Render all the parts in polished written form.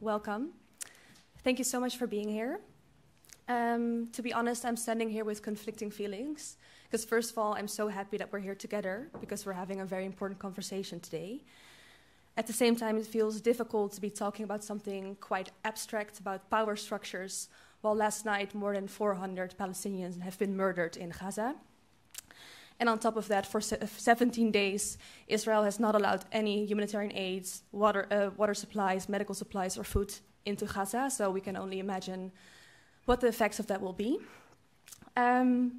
welcome. Thank you so much for being here. To be honest, I'm standing here with conflicting feelings, because first of all, I'm so happy that we're here together, because we're having a very important conversation today. At the same time, it feels difficult to be talking about something quite abstract, about power structures, while last night more than 400 Palestinians have been murdered in Gaza. And on top of that, for 17 days, Israel has not allowed any humanitarian aids, water supplies, medical supplies, or food into Gaza. So we can only imagine what the effects of that will be.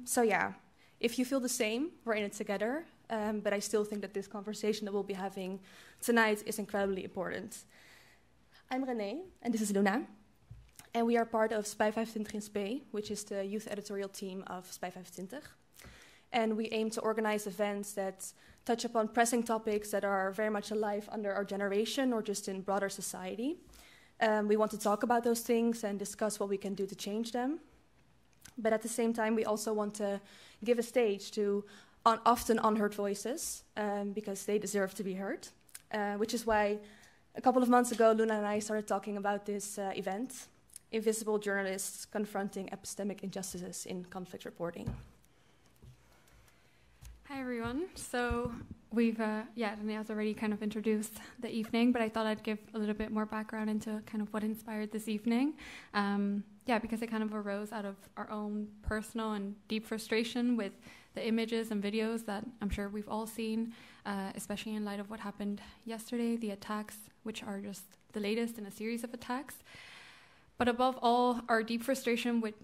So yeah, if you feel the same, we're in it together. But I still think that this conversation that we'll be having tonight is incredibly important. I'm Renée, and this is Luna. And we are part of Spij 25 in Spe, which is the youth editorial team of Spij 25. And we aim to organize events that touch upon pressing topics that are very much alive under our generation or just in broader society. We want to talk about those things and discuss what we can do to change them. But at the same time, we also want to give a stage to often unheard voices, because they deserve to be heard, which is why a couple of months ago, Luna and I started talking about this event, Invisible Journalists Confronting Epistemic Injustices in Conflict Reporting. Hi, everyone. So we've, Renée has already kind of introduced the evening, but I thought I'd give a little bit more background into kind of what inspired this evening. Because it kind of arose out of our own personal and deep frustration with the images and videos that I'm sure we've all seen, especially in light of what happened yesterday, the attacks, which are just the latest in a series of attacks. But above all, our deep frustration with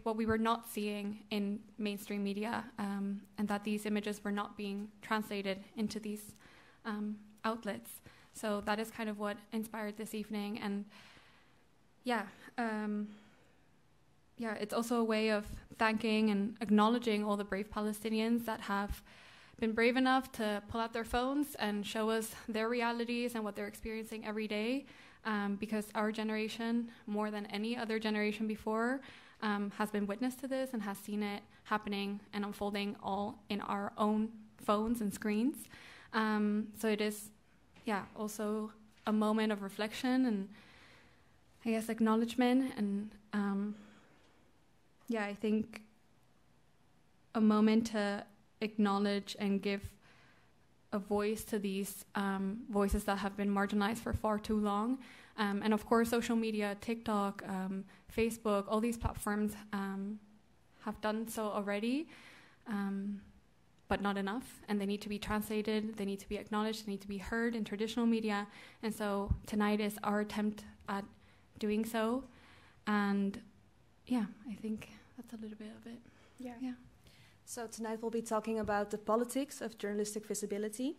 what we were not seeing in mainstream media, and that these images were not being translated into these outlets. So that is kind of what inspired this evening. And it's also a way of thanking and acknowledging all the brave Palestinians that have been brave enough to pull out their phones and show us their realities and what they're experiencing every day, because our generation, more than any other generation before, has been witness to this and has seen it happening and unfolding all in our own phones and screens. So it is, also a moment of reflection and, I guess, acknowledgement. And, I think a moment to acknowledge and give a voice to these voices that have been marginalized for far too long. And of course, social media, TikTok, Facebook, all these platforms have done so already, but not enough. And they need to be translated, they need to be acknowledged, they need to be heard in traditional media. And so tonight is our attempt at doing so. And I think that's a little bit of it. Yeah. So tonight we'll be talking about the politics of journalistic visibility,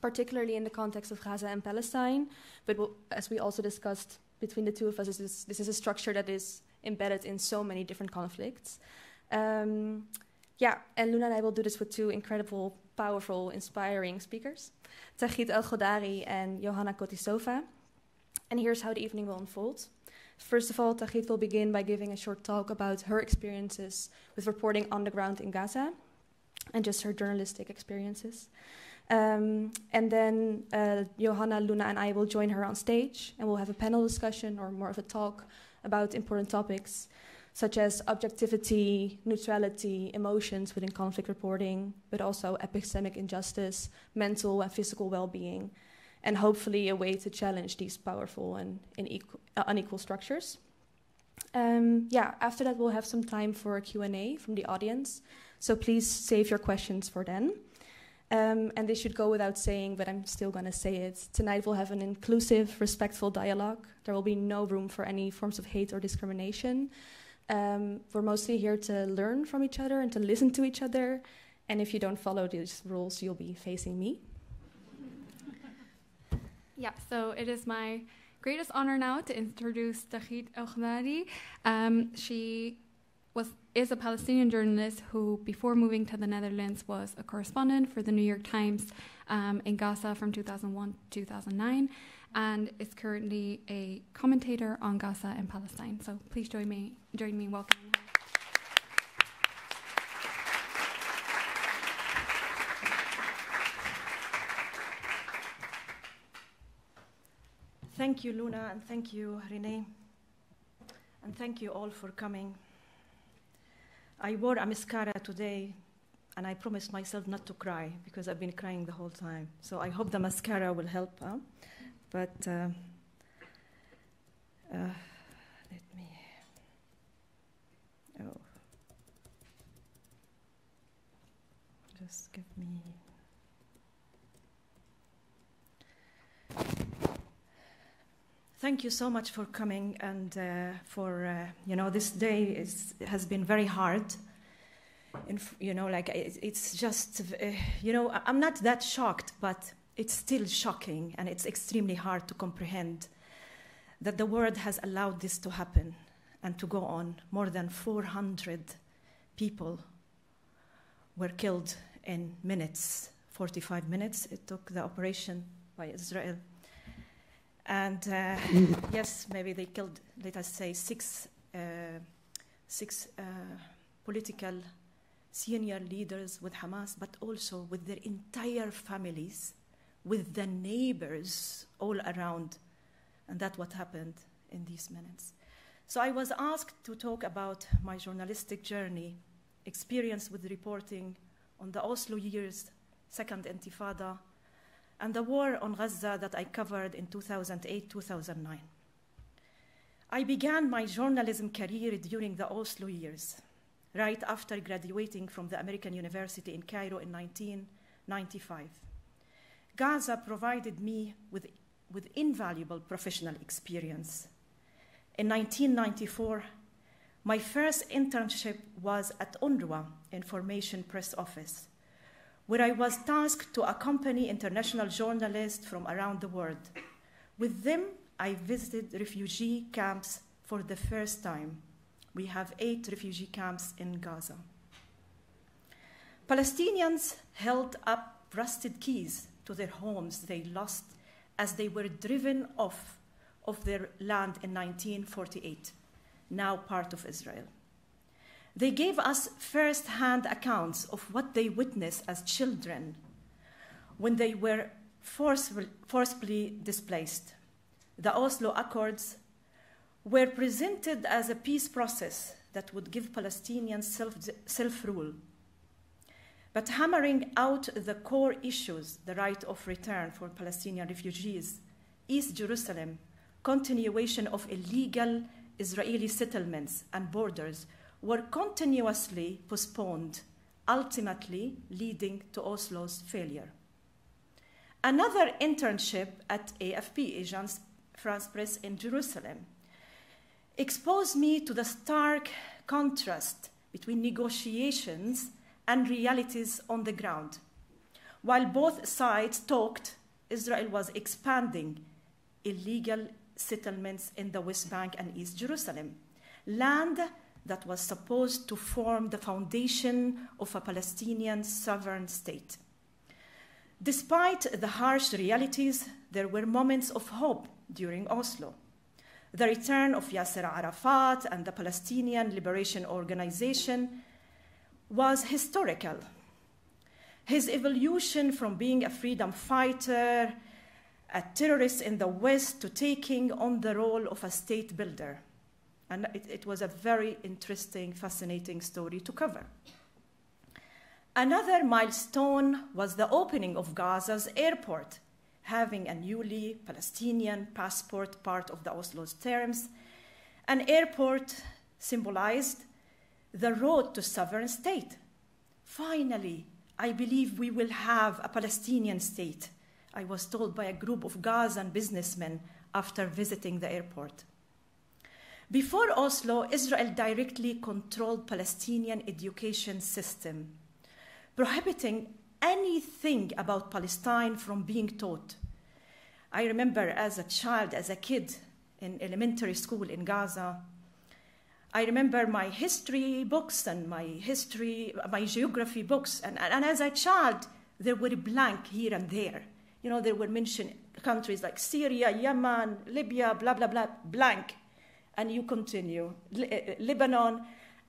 particularly in the context of Gaza and Palestine. But as we also discussed between the two of us, this is a structure that is embedded in so many different conflicts. And Luna and I will do this with two incredible, powerful, inspiring speakers, Taghreed El-Khodary and Johana Kotišová. And here's how the evening will unfold. First of all, Taghreed will begin by giving a short talk about her experiences with reporting on the ground in Gaza and just her journalistic experiences. And then Johana, Luna, and I will join her on stage, and we'll have a panel discussion or more of a talk about important topics such as objectivity, neutrality, emotions within conflict reporting, but also epistemic injustice, mental and physical well-being, and hopefully a way to challenge these powerful and unequal structures. After that, we'll have some time for a Q&A from the audience, so please save your questions for then. And this should go without saying, but I'm still going to say it. Tonight we'll have an inclusive, respectful dialogue. There will be no room for any forms of hate or discrimination. We're mostly here to learn from each other and to listen to each other. And if you don't follow these rules, you'll be facing me. So it is my greatest honor now to introduce Taghreed El-Khodary. She is a Palestinian journalist who, before moving to the Netherlands, was a correspondent for the New York Times in Gaza from 2001 to 2009, and is currently a commentator on Gaza and Palestine. So please join me in welcoming her. Thank you, Luna, and thank you, Renée. And thank you all for coming. I wore a mascara today, and I promised myself not to cry, because I've been crying the whole time. So I hope the mascara will help. But let me... Oh. Just give me... Thank you so much for coming, and this day has been very hard. It's just, I'm not that shocked, but it's still shocking, and it's extremely hard to comprehend that the world has allowed this to happen and to go on. More than 400 people were killed in minutes, 45 minutes. It took the operation by Israel. And yes, maybe they killed, let us say, six political senior leaders with Hamas, but also with their entire families, with the neighbors all around. And that's what happened in these minutes. So I was asked to talk about my journalistic journey, experience with reporting on the Oslo years, Second Intifada, and the war on Gaza that I covered in 2008-2009. I began my journalism career during the Oslo years, right after graduating from the American University in Cairo in 1995. Gaza provided me with invaluable professional experience. In 1994, my first internship was at UNRWA Information Press Office, where I was tasked to accompany international journalists from around the world. With them, I visited refugee camps for the first time. We have 8 refugee camps in Gaza. Palestinians held up rusted keys to their homes they lost as they were driven off of their land in 1948, now part of Israel. They gave us first-hand accounts of what they witnessed as children when they were forcibly displaced. The Oslo Accords were presented as a peace process that would give Palestinians self-rule. But hammering out the core issues, the right of return for Palestinian refugees, East Jerusalem, continuation of illegal Israeli settlements and borders, were continuously postponed, ultimately leading to Oslo's failure. Another internship at AFP, Agence France Presse in Jerusalem, exposed me to the stark contrast between negotiations and realities on the ground. While both sides talked, Israel was expanding illegal settlements in the West Bank and East Jerusalem, land that was supposed to form the foundation of a Palestinian sovereign state. Despite the harsh realities, there were moments of hope during Oslo. The return of Yasser Arafat and the Palestinian Liberation Organization was historical. His evolution from being a freedom fighter, a terrorist in the West, to taking on the role of a state builder. And it was a very interesting, fascinating story to cover. Another milestone was the opening of Gaza's airport, having a newly Palestinian passport part of the Oslo's terms. An airport symbolized the road to sovereign state. Finally, I believe we will have a Palestinian state, I was told by a group of Gazan businessmen after visiting the airport. Before Oslo, Israel directly controlled Palestinian education system, prohibiting anything about Palestine from being taught. I remember as a child, as a kid in elementary school in Gaza, I remember my history books and my geography books, and as a child, there were blank here and there. You know, there were mentioned countries like Syria, Yemen, Libya, blah, blah, blah, blank. And you continue, Lebanon.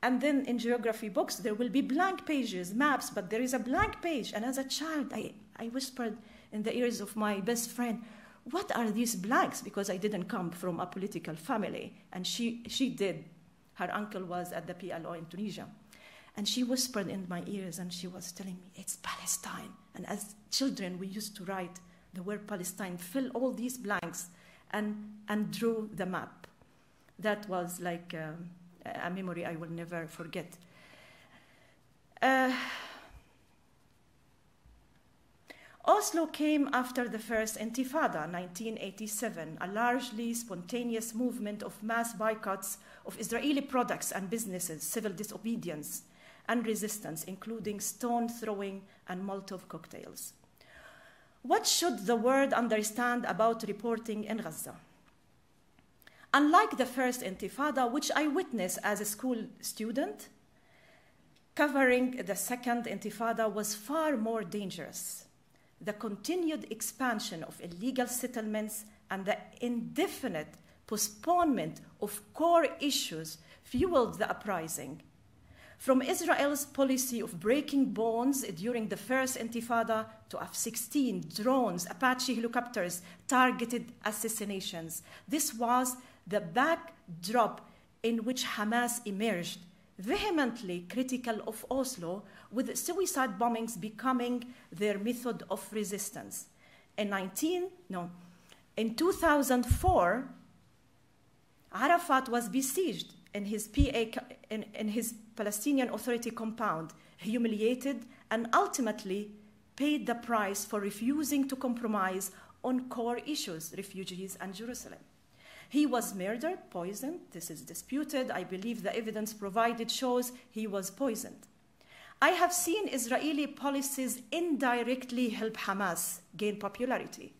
And then in geography books, there will be blank pages, maps, but there is a blank page. And as a child, I whispered in the ears of my best friend, what are these blanks? Because I didn't come from a political family, and she did. Her uncle was at the PLO in Tunisia. And she whispered in my ears, and she was telling me, it's Palestine. And as children, we used to write the word Palestine, fill all these blanks, and drew the map. That was like a memory I will never forget. Oslo came after the first Intifada, 1987, a largely spontaneous movement of mass boycotts of Israeli products and businesses, civil disobedience, and resistance, including stone throwing and Molotov cocktails. What should the world understand about reporting in Gaza? Unlike the first Intifada, which I witnessed as a school student, covering the second Intifada was far more dangerous. The continued expansion of illegal settlements and the indefinite postponement of core issues fueled the uprising. From Israel's policy of breaking bones during the first Intifada to F-16 drones, Apache helicopters, targeted assassinations, this was the backdrop in which Hamas emerged, vehemently critical of Oslo, with suicide bombings becoming their method of resistance. In 2004, Arafat was besieged in his Palestinian Authority compound, humiliated, and ultimately paid the price for refusing to compromise on core issues, refugees and Jerusalem. He was murdered, poisoned. This is disputed. I believe the evidence provided shows he was poisoned. I have seen Israeli policies indirectly help Hamas gain popularity.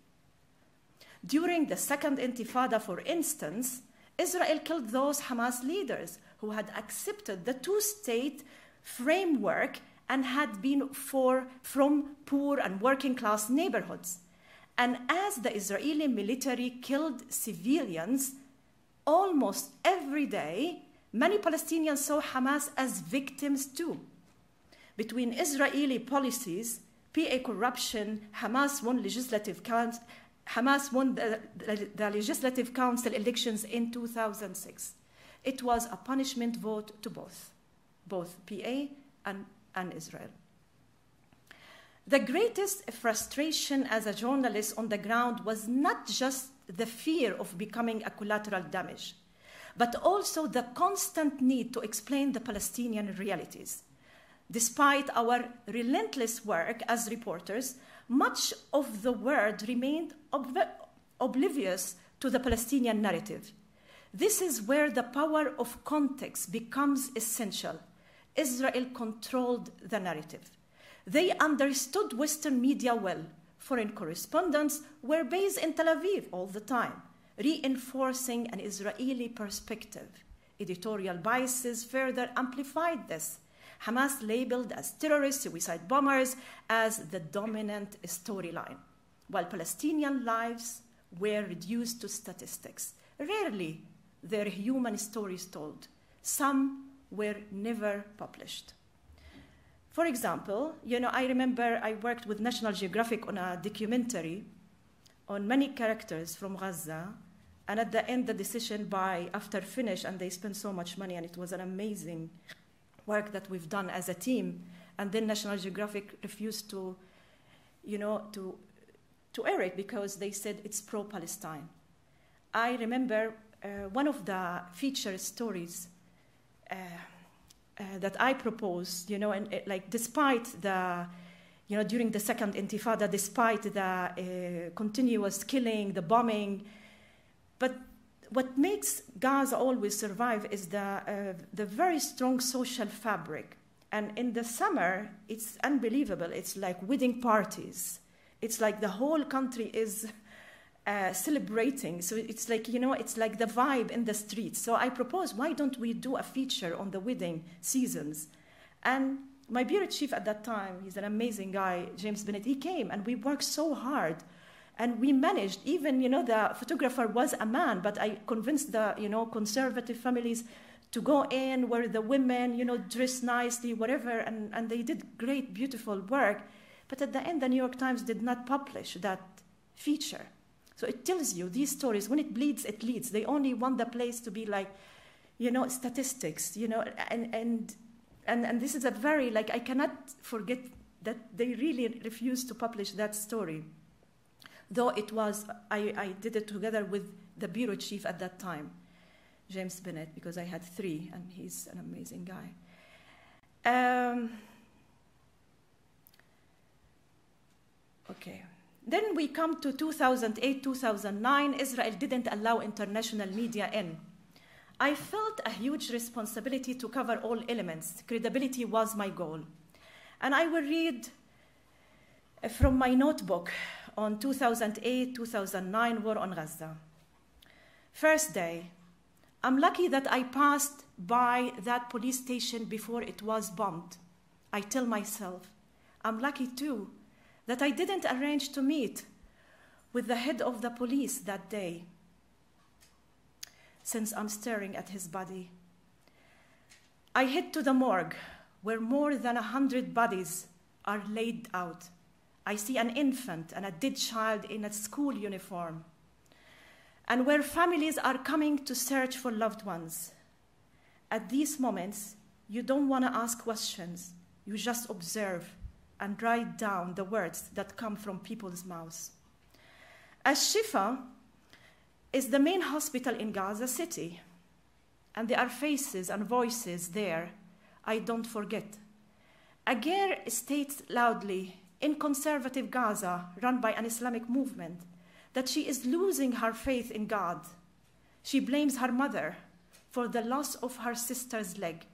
During the second Intifada, for instance, Israel killed those Hamas leaders who had accepted the two-state framework and had been from poor and working-class neighborhoods. And as the Israeli military killed civilians almost every day, many Palestinians saw Hamas as victims too. Between Israeli policies, PA corruption, Hamas won the Legislative Council elections in 2006. It was a punishment vote to both PA and Israel. The greatest frustration as a journalist on the ground was not just the fear of becoming a collateral damage, but also the constant need to explain the Palestinian realities. Despite our relentless work as reporters, much of the world remained oblivious to the Palestinian narrative. This is where the power of context becomes essential. Israel controlled the narrative. They understood Western media well. Foreign correspondents were based in Tel Aviv all the time, reinforcing an Israeli perspective. Editorial biases further amplified this. Hamas labeled as terrorists, suicide bombers as the dominant storyline, while Palestinian lives were reduced to statistics. Rarely their human stories told. Some were never published. For example, I remember I worked with National Geographic on a documentary on many characters from Gaza, and at the end, the decision after finish, and they spent so much money, and it was an amazing work that we've done as a team, and then National Geographic refused to air it because they said it's pro-Palestine. I remember one of the feature stories that I proposed, despite the, during the second Intifada, despite the continuous killing, the bombing, but what makes Gaza always survive is the very strong social fabric. And in the summer, it's unbelievable. It's like wedding parties. It's like the whole country is celebrating. So it's like, it's like the vibe in the streets. So I proposed, why don't we do a feature on the wedding seasons? And my bureau chief at that time, he's an amazing guy, James Bennett, he came and we worked so hard. And we managed, even, the photographer was a man, but I convinced the, conservative families to go in where the women, dress nicely, whatever, and they did great, beautiful work. But at the end, the New York Times did not publish that feature. So it tells you these stories, when it bleeds, it leads. They only want the place to be like, statistics, and this is a very, I cannot forget that they really refused to publish that story. Though it was, I did it together with the bureau chief at that time, James Bennett, because I had 3, and he's an amazing guy. Okay. Then we come to 2008, 2009. Israel didn't allow international media in. I felt a huge responsibility to cover all elements. Credibility was my goal. And I will read from my notebook on 2008, 2009 war on Gaza. First day, I'm lucky that I passed by that police station before it was bombed. I tell myself, I'm lucky too that I didn't arrange to meet with the head of the police that day, since I'm staring at his body. I head to the morgue, where more than 100 bodies are laid out. I see an infant and a dead child in a school uniform, and where families are coming to search for loved ones. At these moments, you don't want to ask questions. You just observe and write down the words that come from people's mouths. As Shifa is the main hospital in Gaza City, and there are faces and voices there I don't forget. Aguirre states loudly in conservative Gaza, run by an Islamic movement, that she is losing her faith in God. She blames her mother for the loss of her sister's leg.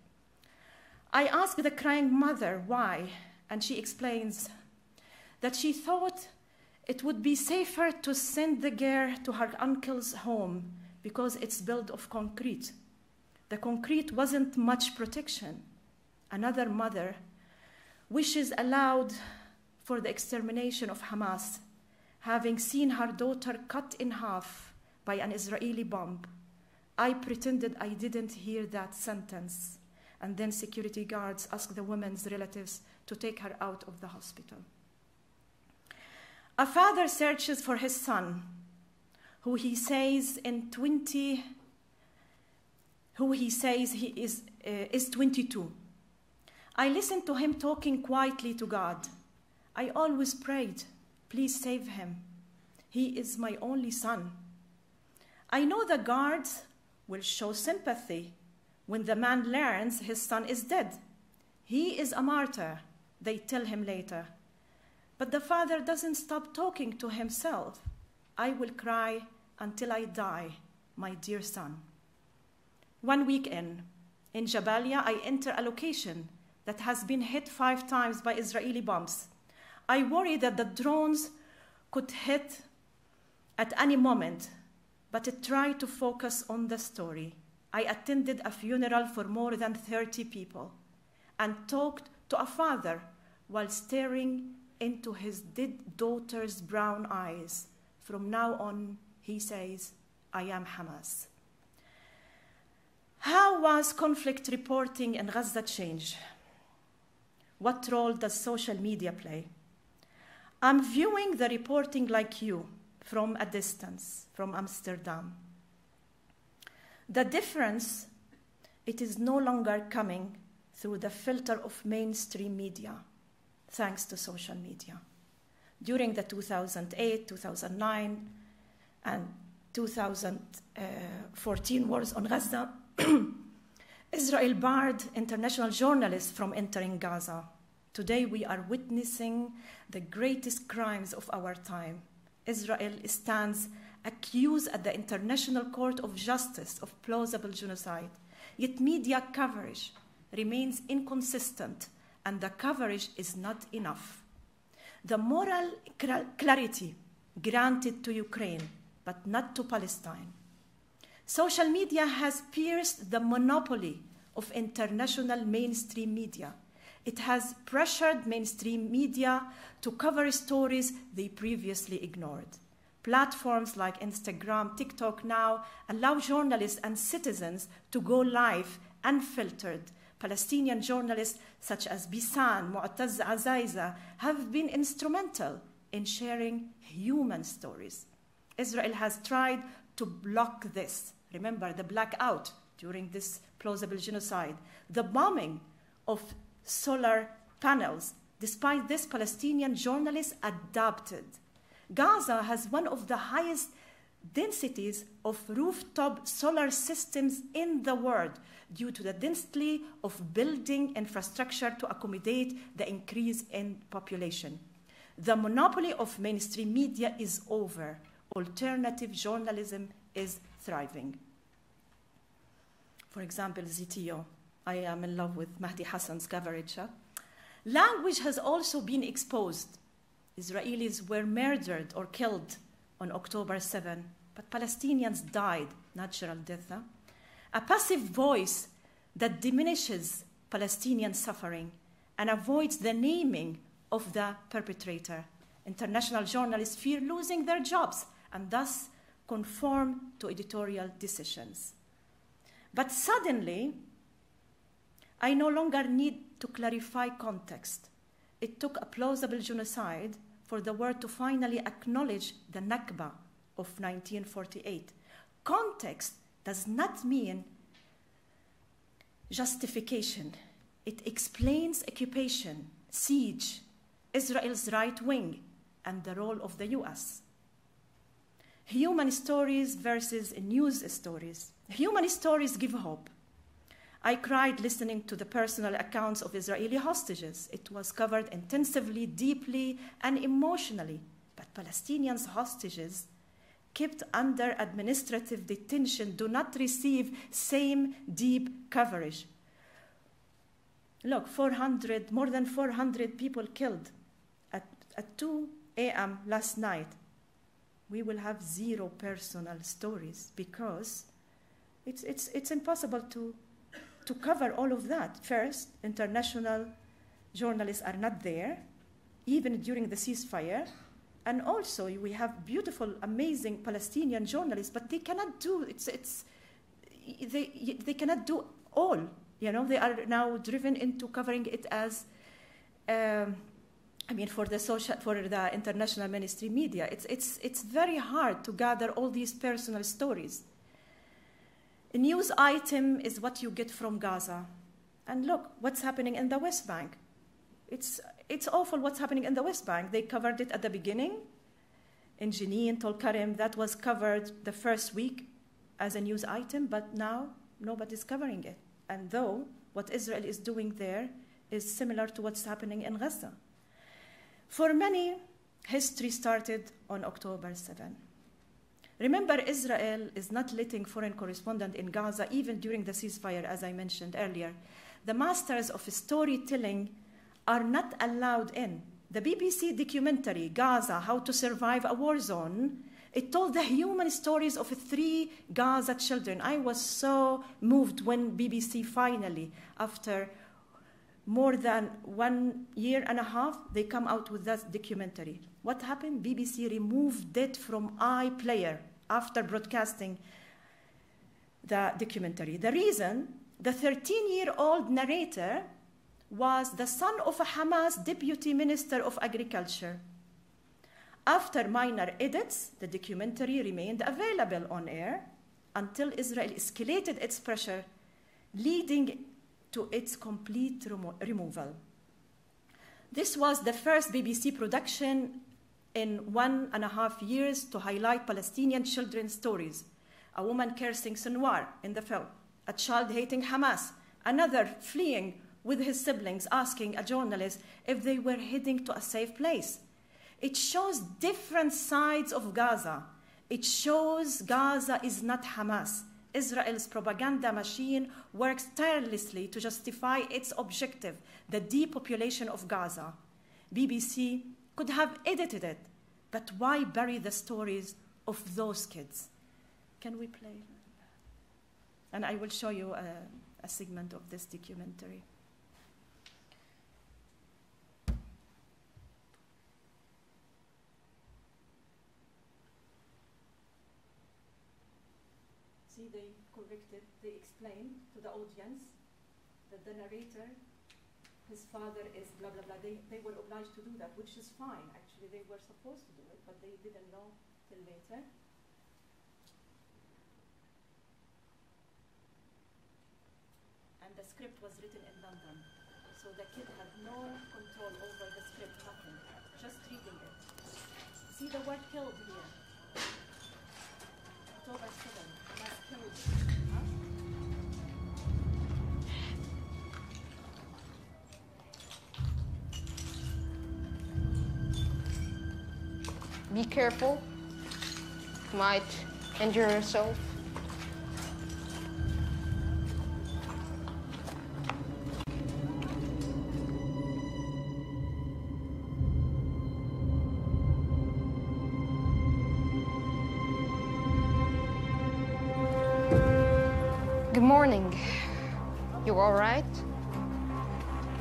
I ask the crying mother why, and she explains that she thought it would be safer to send the girl to her uncle's home because it's built of concrete. The concrete wasn't much protection. Another mother wishes aloud for the extermination of Hamas, having seen her daughter cut in half by an Israeli bomb. I pretended I didn't hear that sentence, and then security guards asked the woman's relatives to take her out of the hospital. A father searches for his son, who he says he is 22. I listened to him talking quietly to God. I always prayed, please save him. He is my only son. I know the guards will show sympathy when the man learns his son is dead. He is a martyr, they tell him later. But the father doesn't stop talking to himself. I will cry until I die, my dear son. 1 week in Jabalia, I enter a location that has been hit 5 times by Israeli bombs. I worry that the drones could hit at any moment, but I try to focus on the story. I attended a funeral for more than 30 people and talked to a father while staring into his dead daughter's brown eyes. From now on, he says, I am Hamas. How was conflict reporting in Gaza change? What role does social media play? I'm viewing the reporting like you, from a distance, from Amsterdam. The difference, it is no longer coming through the filter of mainstream media, thanks to social media. During the 2008, 2009, and 2014 wars on Gaza, Israel barred international journalists from entering Gaza. Today we are witnessing the greatest crimes of our time. Israel stands accused at the International Court of Justice of plausible genocide. Yet media coverage remains inconsistent, and the coverage is not enough. The moral clarity granted to Ukraine, but not to Palestine. Social media has pierced the monopoly of international mainstream media. It has pressured mainstream media to cover stories they previously ignored. Platforms like Instagram, TikTok now allow journalists and citizens to go live unfiltered. Palestinian journalists such as Bisan, Mu'taz Azaiza have been instrumental in sharing human stories. Israel has tried to block this. Remember the blackout during this plausible genocide, the bombing of solar panels. Despite this, Palestinian journalists adapted. Gaza has one of the highest densities of rooftop solar systems in the world due to the density of building infrastructure to accommodate the increase in population. The monopoly of mainstream media is over. Alternative journalism is thriving. For example, ZTO. I am in love with Mahdi Hassan's coverage. Language has also been exposed. Israelis were murdered or killed on October 7, but Palestinians died, natural death. A passive voice that diminishes Palestinian suffering and avoids the naming of the perpetrator. International journalists fear losing their jobs and thus conform to editorial decisions. But suddenly, I no longer need to clarify context. It took a plausible genocide for the world to finally acknowledge the Nakba of 1948. Context does not mean justification. It explains occupation, siege, Israel's right wing, and the role of the US. Human stories versus news stories. Human stories give hope. I cried listening to the personal accounts of Israeli hostages. It was covered intensively, deeply, and emotionally. But Palestinian hostages kept under administrative detention do not receive same deep coverage. Look, more than 400 people killed at 2 a.m. last night. We will have zero personal stories because it's impossible to cover all of that. First, international journalists are not there, even during the ceasefire. And also, we have beautiful, amazing Palestinian journalists, but they cannot do they cannot do all. You know, they are now driven into covering it as, for the international mainstream media. It's very hard to gather all these personal stories. A news item is what you get from Gaza. And look, what's happening in the West Bank. It's awful what's happening in the West Bank. They covered it at the beginning. In Jenin, Tulkarem, that was covered the first week as a news item, but now nobody's covering it. And though what Israel is doing there is similar to what's happening in Gaza. For many, history started on October 7. Remember, Israel is not letting foreign correspondents in Gaza, even during the ceasefire, as I mentioned earlier. The masters of storytelling are not allowed in. The BBC documentary, Gaza, How to Survive a War Zone, it told the human stories of 3 Gaza children. I was so moved when BBC finally, after more than 1.5 years, they come out with that documentary. What happened? BBC removed it from iPlayer after broadcasting the documentary. The reason, the 13-year-old narrator was the son of a Hamas deputy minister of agriculture. After minor edits, the documentary remained available on air until Israel escalated its pressure, leading to its complete removal. This was the first BBC production in 1.5 years to highlight Palestinian children's stories. A woman cursing Sinwar in the film, a child hating Hamas, another fleeing with his siblings, asking a journalist if they were heading to a safe place. It shows different sides of Gaza. It shows Gaza is not Hamas. Israel's propaganda machine works tirelessly to justify its objective, the depopulation of Gaza. BBC could have edited it, but why bury the stories of those kids? Can we play? And I will show you a segment of this documentary. See, they corrected, they explained to the audience that the narrator, his father is blah, blah, blah. They were obliged to do that, which is fine. Actually, they were supposed to do it, but they didn't know till later. script was written in London. So the kid had no control over the script, nothing, just reading it. See the word killed here. October 7, mass killed. Huh? Be careful. You might injure yourself. Good morning. You all right?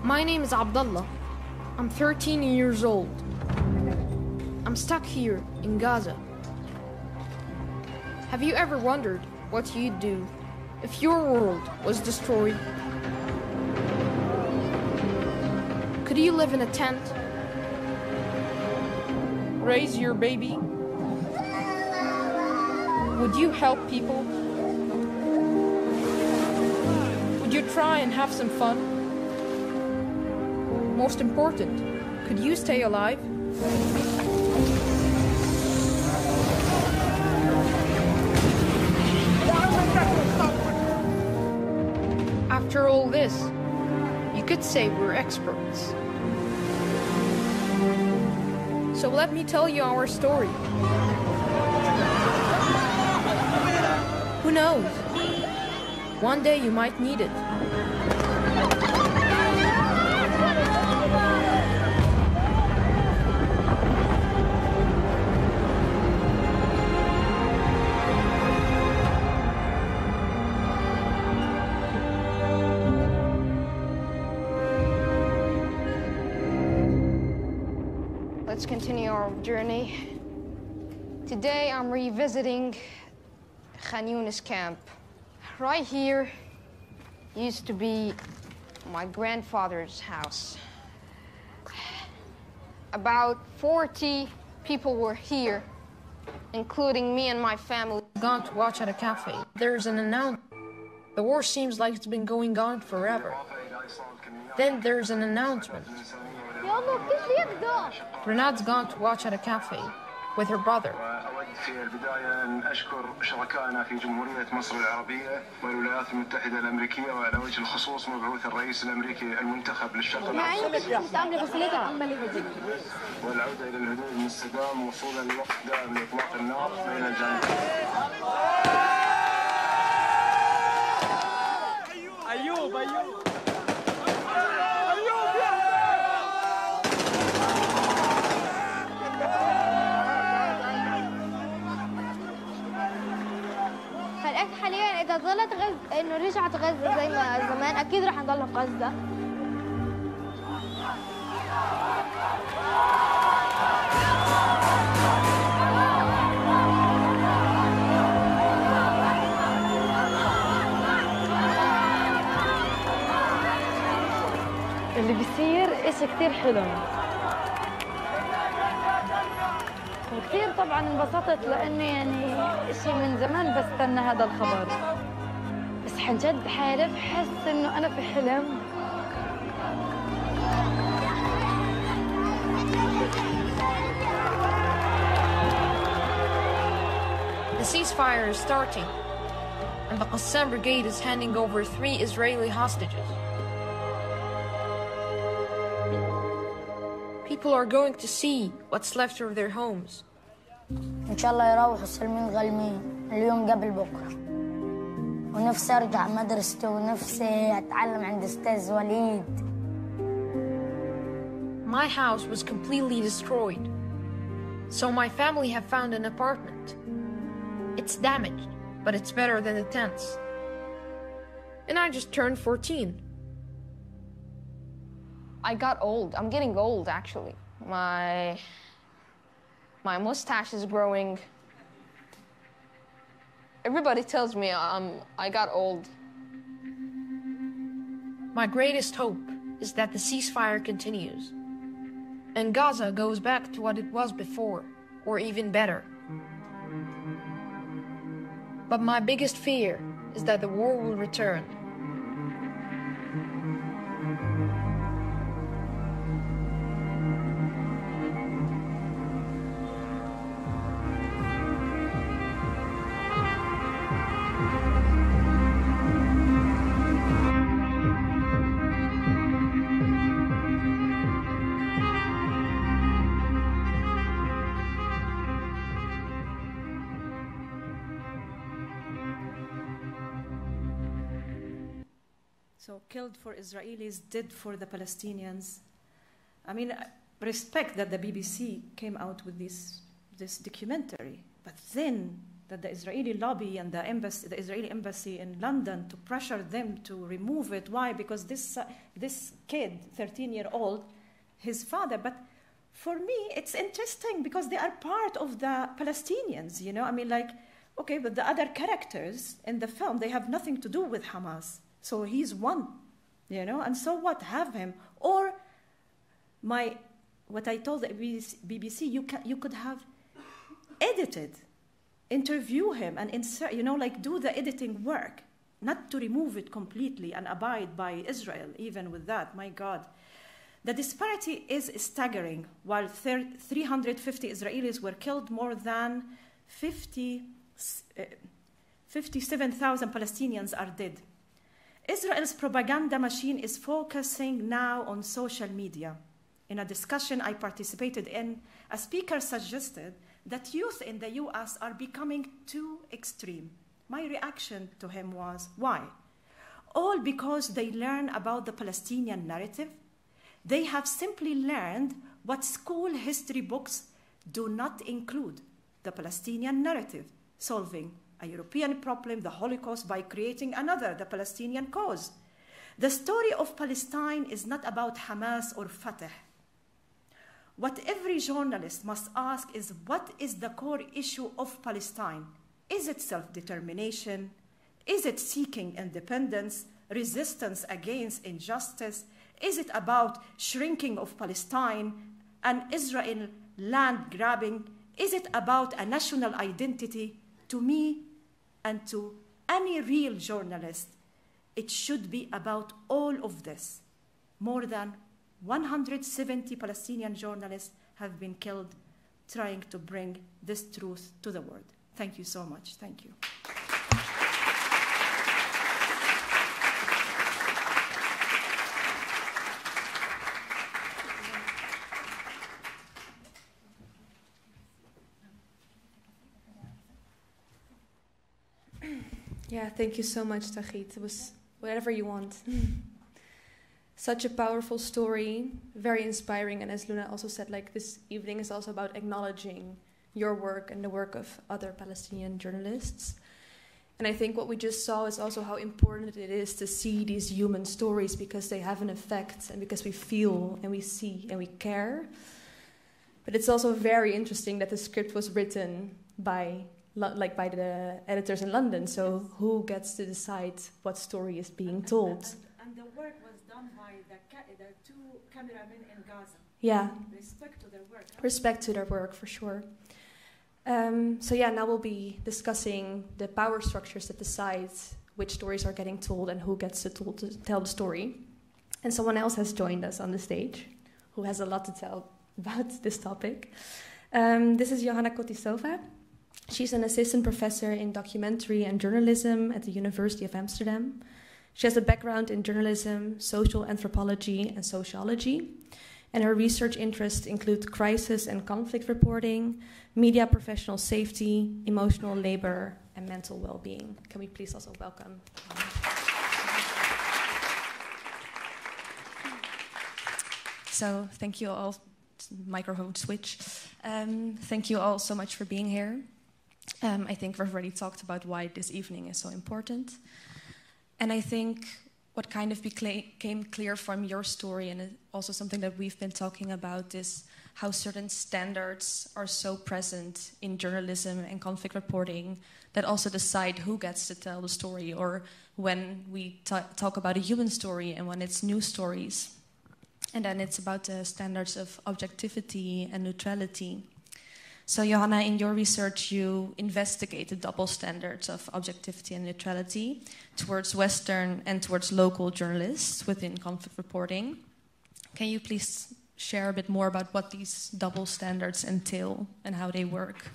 My name is Abdullah. I'm 13 years old. I'm stuck here in Gaza. Have you ever wondered what you'd do if your world was destroyed? Could you live in a tent? Raise your baby? Would you help people? Would you try and have some fun? Most important, could you stay alive? After all this, you could say we're experts. So let me tell you our story. Who knows? One day you might need it. Let's continue our journey. Today I'm revisiting Khan Yunis camp. Right here used to be my grandfather's house. About 40 people were here, including me and my family. Gone to watch at a cafe. There's an announcement. The war seems like it's been going on forever. Then there's an announcement. Renae's gone to watch at a cafe with her brother. في البداية أن أشكر شركائنا في جمهورية مصر العربية والولايات المتحدة الأمريكية وعلى وجه الخصوص مبعوث الرئيس الأمريكي المنتخب للشرق الأوسط والعودة إلى الهدوء المستدام وصولا لوقت دائم لإطلاق النار بين الجانبين. أيوب حاليا اذا ظلت غزه انه رجعت غزه زي ما زمان اكيد رح نضل في غزه. اللي بيصير إشي كتير حلو وكثير طبعا انبسطت لانه يعني شيء من زمان بستنى هذا الخبر، بس عن جد حالف حس انه انا في حلم. The ceasefire is starting, and the Qassam Brigade is handing over 3 Israeli hostages. People are going to see what's left of their homes. إن شاء الله يروحوا سالمين غالمين اليوم قبل بكرة. ونفسي أرجع مدرستي ونفسي أتعلم عند أستاذ وليد. My house was completely destroyed, so my family have found an apartment. It's damaged, but it's better than the tents. And I just turned 14. I got old. I'm getting old, actually. My mustache is growing. Everybody tells me I got old. My greatest hope is that the ceasefire continues, and Gaza goes back to what it was before, or even better. But my biggest fear is that the war will return. So killed for Israelis, dead for the Palestinians. I mean, respect that the BBC came out with this documentary, but then that the Israeli lobby and the Israeli embassy in London to pressure them to remove it. Why? Because this kid, 13-year-old, his father. But for me, it's interesting because they are part of the Palestinians. You know, I mean, like, okay, but the other characters in the film, they have nothing to do with Hamas. So he's one, you know, and so what? Have him. Or what I told the BBC, you could have edited, interview him and insert, you know, like do the editing work, not to remove it completely and abide by Israel, even with that, my God. The disparity is staggering. While 350 Israelis were killed, more than 57,000 Palestinians are dead. Israel's propaganda machine is focusing now on social media. In a discussion I participated in, a speaker suggested that youth in the US are becoming too extreme. My reaction to him was, why? All because they learn about the Palestinian narrative. They have simply learned what school history books do not include: the Palestinian narrative, solving a European problem, the Holocaust, by creating another, the Palestinian cause. The story of Palestine is not about Hamas or Fatah. What every journalist must ask is, what is the core issue of Palestine? Is it self-determination? Is it seeking independence, resistance against injustice? Is it about shrinking of Palestine and Israel land grabbing? Is it about a national identity? To me and to any real journalist, it should be about all of this. More than 170 Palestinian journalists have been killed trying to bring this truth to the world. Thank you so much. Thank you. Yeah, thank you so much, Taghreed. It was whatever you want. Such a powerful story, very inspiring, and as Luna also said, like, this evening is also about acknowledging your work and the work of other Palestinian journalists. And I think what we just saw is also how important it is to see these human stories, because they have an effect and because we feel and we see and we care. But it's also very interesting that the script was written by the editors in London. So who gets to decide what story is being told? And the work was done by the two cameramen in Gaza. Yeah. Respect to their work. Huh? Respect to their work, for sure. Now we'll be discussing the power structures that decide which stories are getting told and who gets to tell the story. And someone else has joined us on the stage who has a lot to tell about this topic. This is Johana Kotišová. She's an assistant professor in documentary and journalism at the University of Amsterdam. She has a background in journalism, social anthropology, and sociology. And her research interests include crisis and conflict reporting, media professional safety, emotional labor, and mental well-being. Can we please also welcome? So thank you all. Microphone switch. Thank you all so much for being here. I think we've already talked about why this evening is so important. And I think what kind of became clear from your story, and also something that we've been talking about, is how certain standards are so present in journalism and conflict reporting that also decide who gets to tell the story, or when we talk about a human story and when it's news stories. And then it's about the standards of objectivity and neutrality. So, Johana, in your research, you investigate the double standards of objectivity and neutrality towards Western and towards local journalists within conflict reporting. Can you please share a bit more about what these double standards entail and how they work?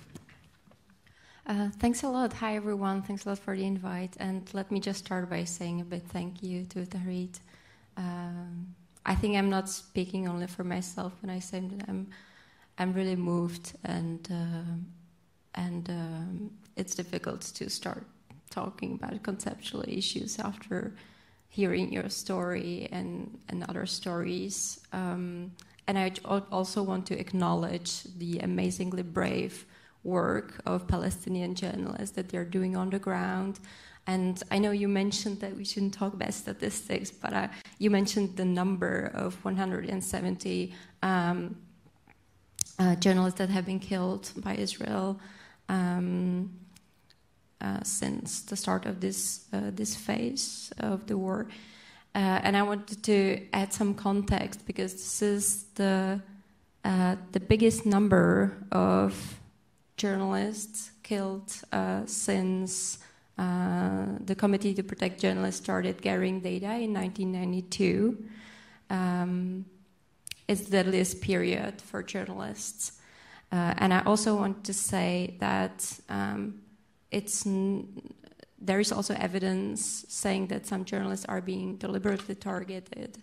Thanks a lot. Hi, everyone. Thanks a lot for the invite. And let me just start by saying a big thank you to Taghreed. I think I'm not speaking only for myself when I say that I'm really moved, and it's difficult to start talking about conceptual issues after hearing your story and other stories. And I also want to acknowledge the amazingly brave work of Palestinian journalists that they're doing on the ground. And I know you mentioned that we shouldn't talk about statistics, but you mentioned the number of 170 journalists that have been killed by Israel since the start of this phase of the war. And I wanted to add some context because this is the biggest number of journalists killed since the Committee to Protect Journalists started gathering data in 1992. It's the deadliest period for journalists. And I also want to say that there is also evidence saying that some journalists are being deliberately targeted.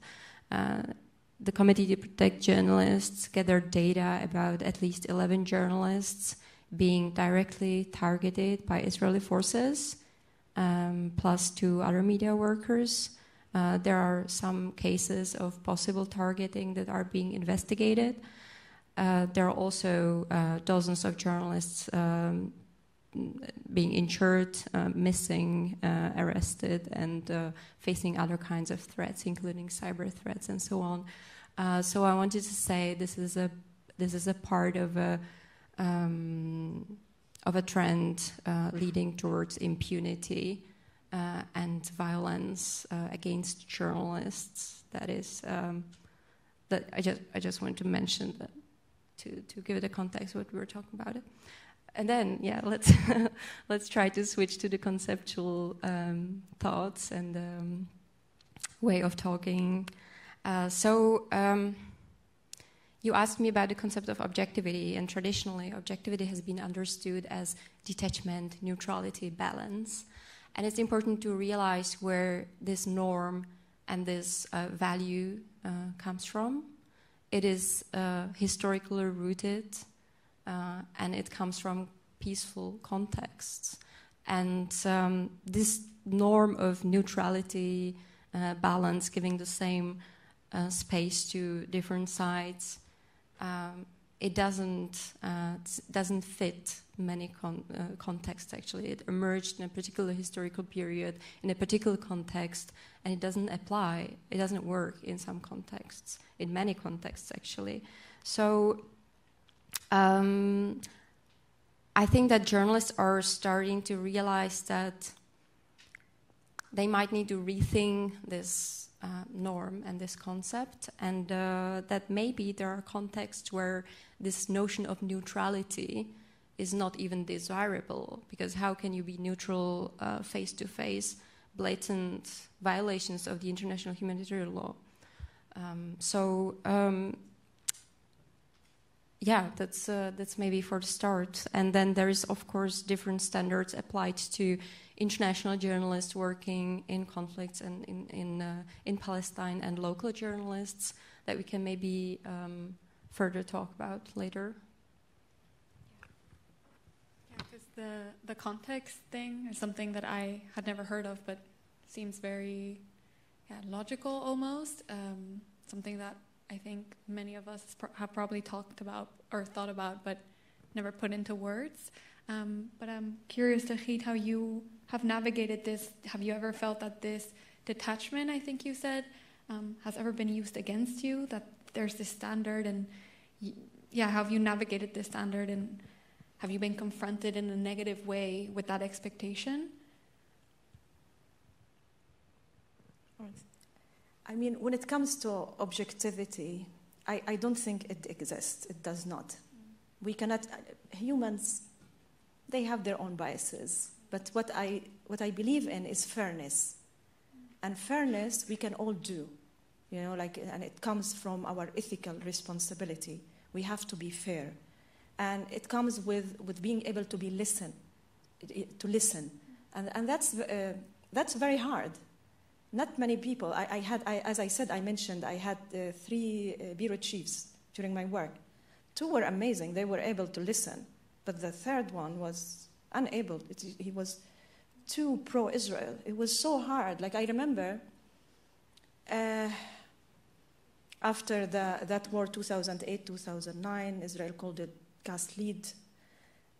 The Committee to Protect Journalists gathered data about at least 11 journalists being directly targeted by Israeli forces, plus 2 other media workers. There are some cases of possible targeting that are being investigated. There are also dozens of journalists being injured, missing, arrested, and facing other kinds of threats, including cyber threats and so on. So I wanted to say this is a part of a trend leading towards impunity and violence against journalists. That is that I just want to mention that to give it a context what we were talking about it. And then, yeah, let's try to switch to the conceptual thoughts and way of talking. You asked me about the concept of objectivity, and traditionally, objectivity has been understood as detachment, neutrality, balance. And it's important to realize where this norm and this value comes from. It is historically rooted, and it comes from peaceful contexts. And this norm of neutrality, balance, giving the same space to different sides, it doesn't fit many contexts, actually. It emerged in a particular historical period, in a particular context, and it doesn't apply, it doesn't work in some contexts, in many contexts, actually. So I think that journalists are starting to realize that they might need to rethink this norm and this concept, and that maybe there are contexts where this notion of neutrality is not even desirable, because how can you be neutral face-to-face blatant violations of the international humanitarian law? Yeah, that's maybe for the start. And then there is, of course, different standards applied to international journalists working in conflicts and in Palestine, and local journalists that we can maybe further talk about later. Yeah, because the context thing is something that I had never heard of, but seems very logical almost. Something that I think many of us have probably talked about or thought about, but never put into words. But I'm curious, Taghreed, how you have navigated this. Have you ever felt that this detachment, I think you said, has ever been used against you, that there's this standard, and how have you navigated this standard, and have you been confronted in a negative way with that expectation? I mean, when it comes to objectivity, I don't think it exists. It does not. We cannot. Humans, they have their own biases. But what I believe in is fairness, and fairness we can all do, and it comes from our ethical responsibility. We have to be fair, and it comes with being able to listen, and that's very hard. Not many people. As I said, I mentioned I had 3 bureau chiefs during my work. 2 were amazing. They were able to listen, but the third one was unable. He was too pro-Israel. It was so hard. Like, I remember after that war, 2008, 2009, Israel called it cast lead.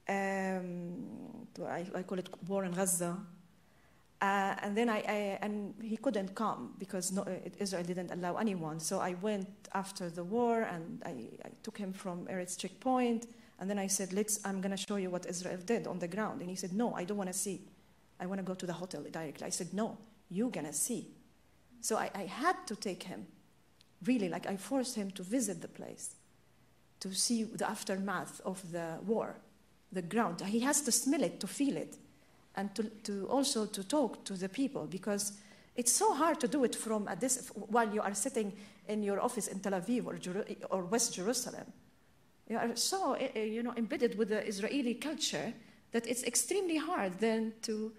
I call it war in Gaza. And then and he couldn't come because Israel didn't allow anyone. So I went after the war and I took him from Eretz checkpoint. And then I said, I'm going to show you what Israel did on the ground. And he said, no, I don't want to see. I want to go to the hotel directly. I said, no, you're going to see. So I had to take him. Really, like I forced him to visit the place, to see the aftermath of the war, the ground. He has to smell it, to feel it, and to also to talk to the people, because it's so hard to do it from while you are sitting in your office in Tel Aviv or West Jerusalem. You are so embedded with the Israeli culture that it's extremely hard then to.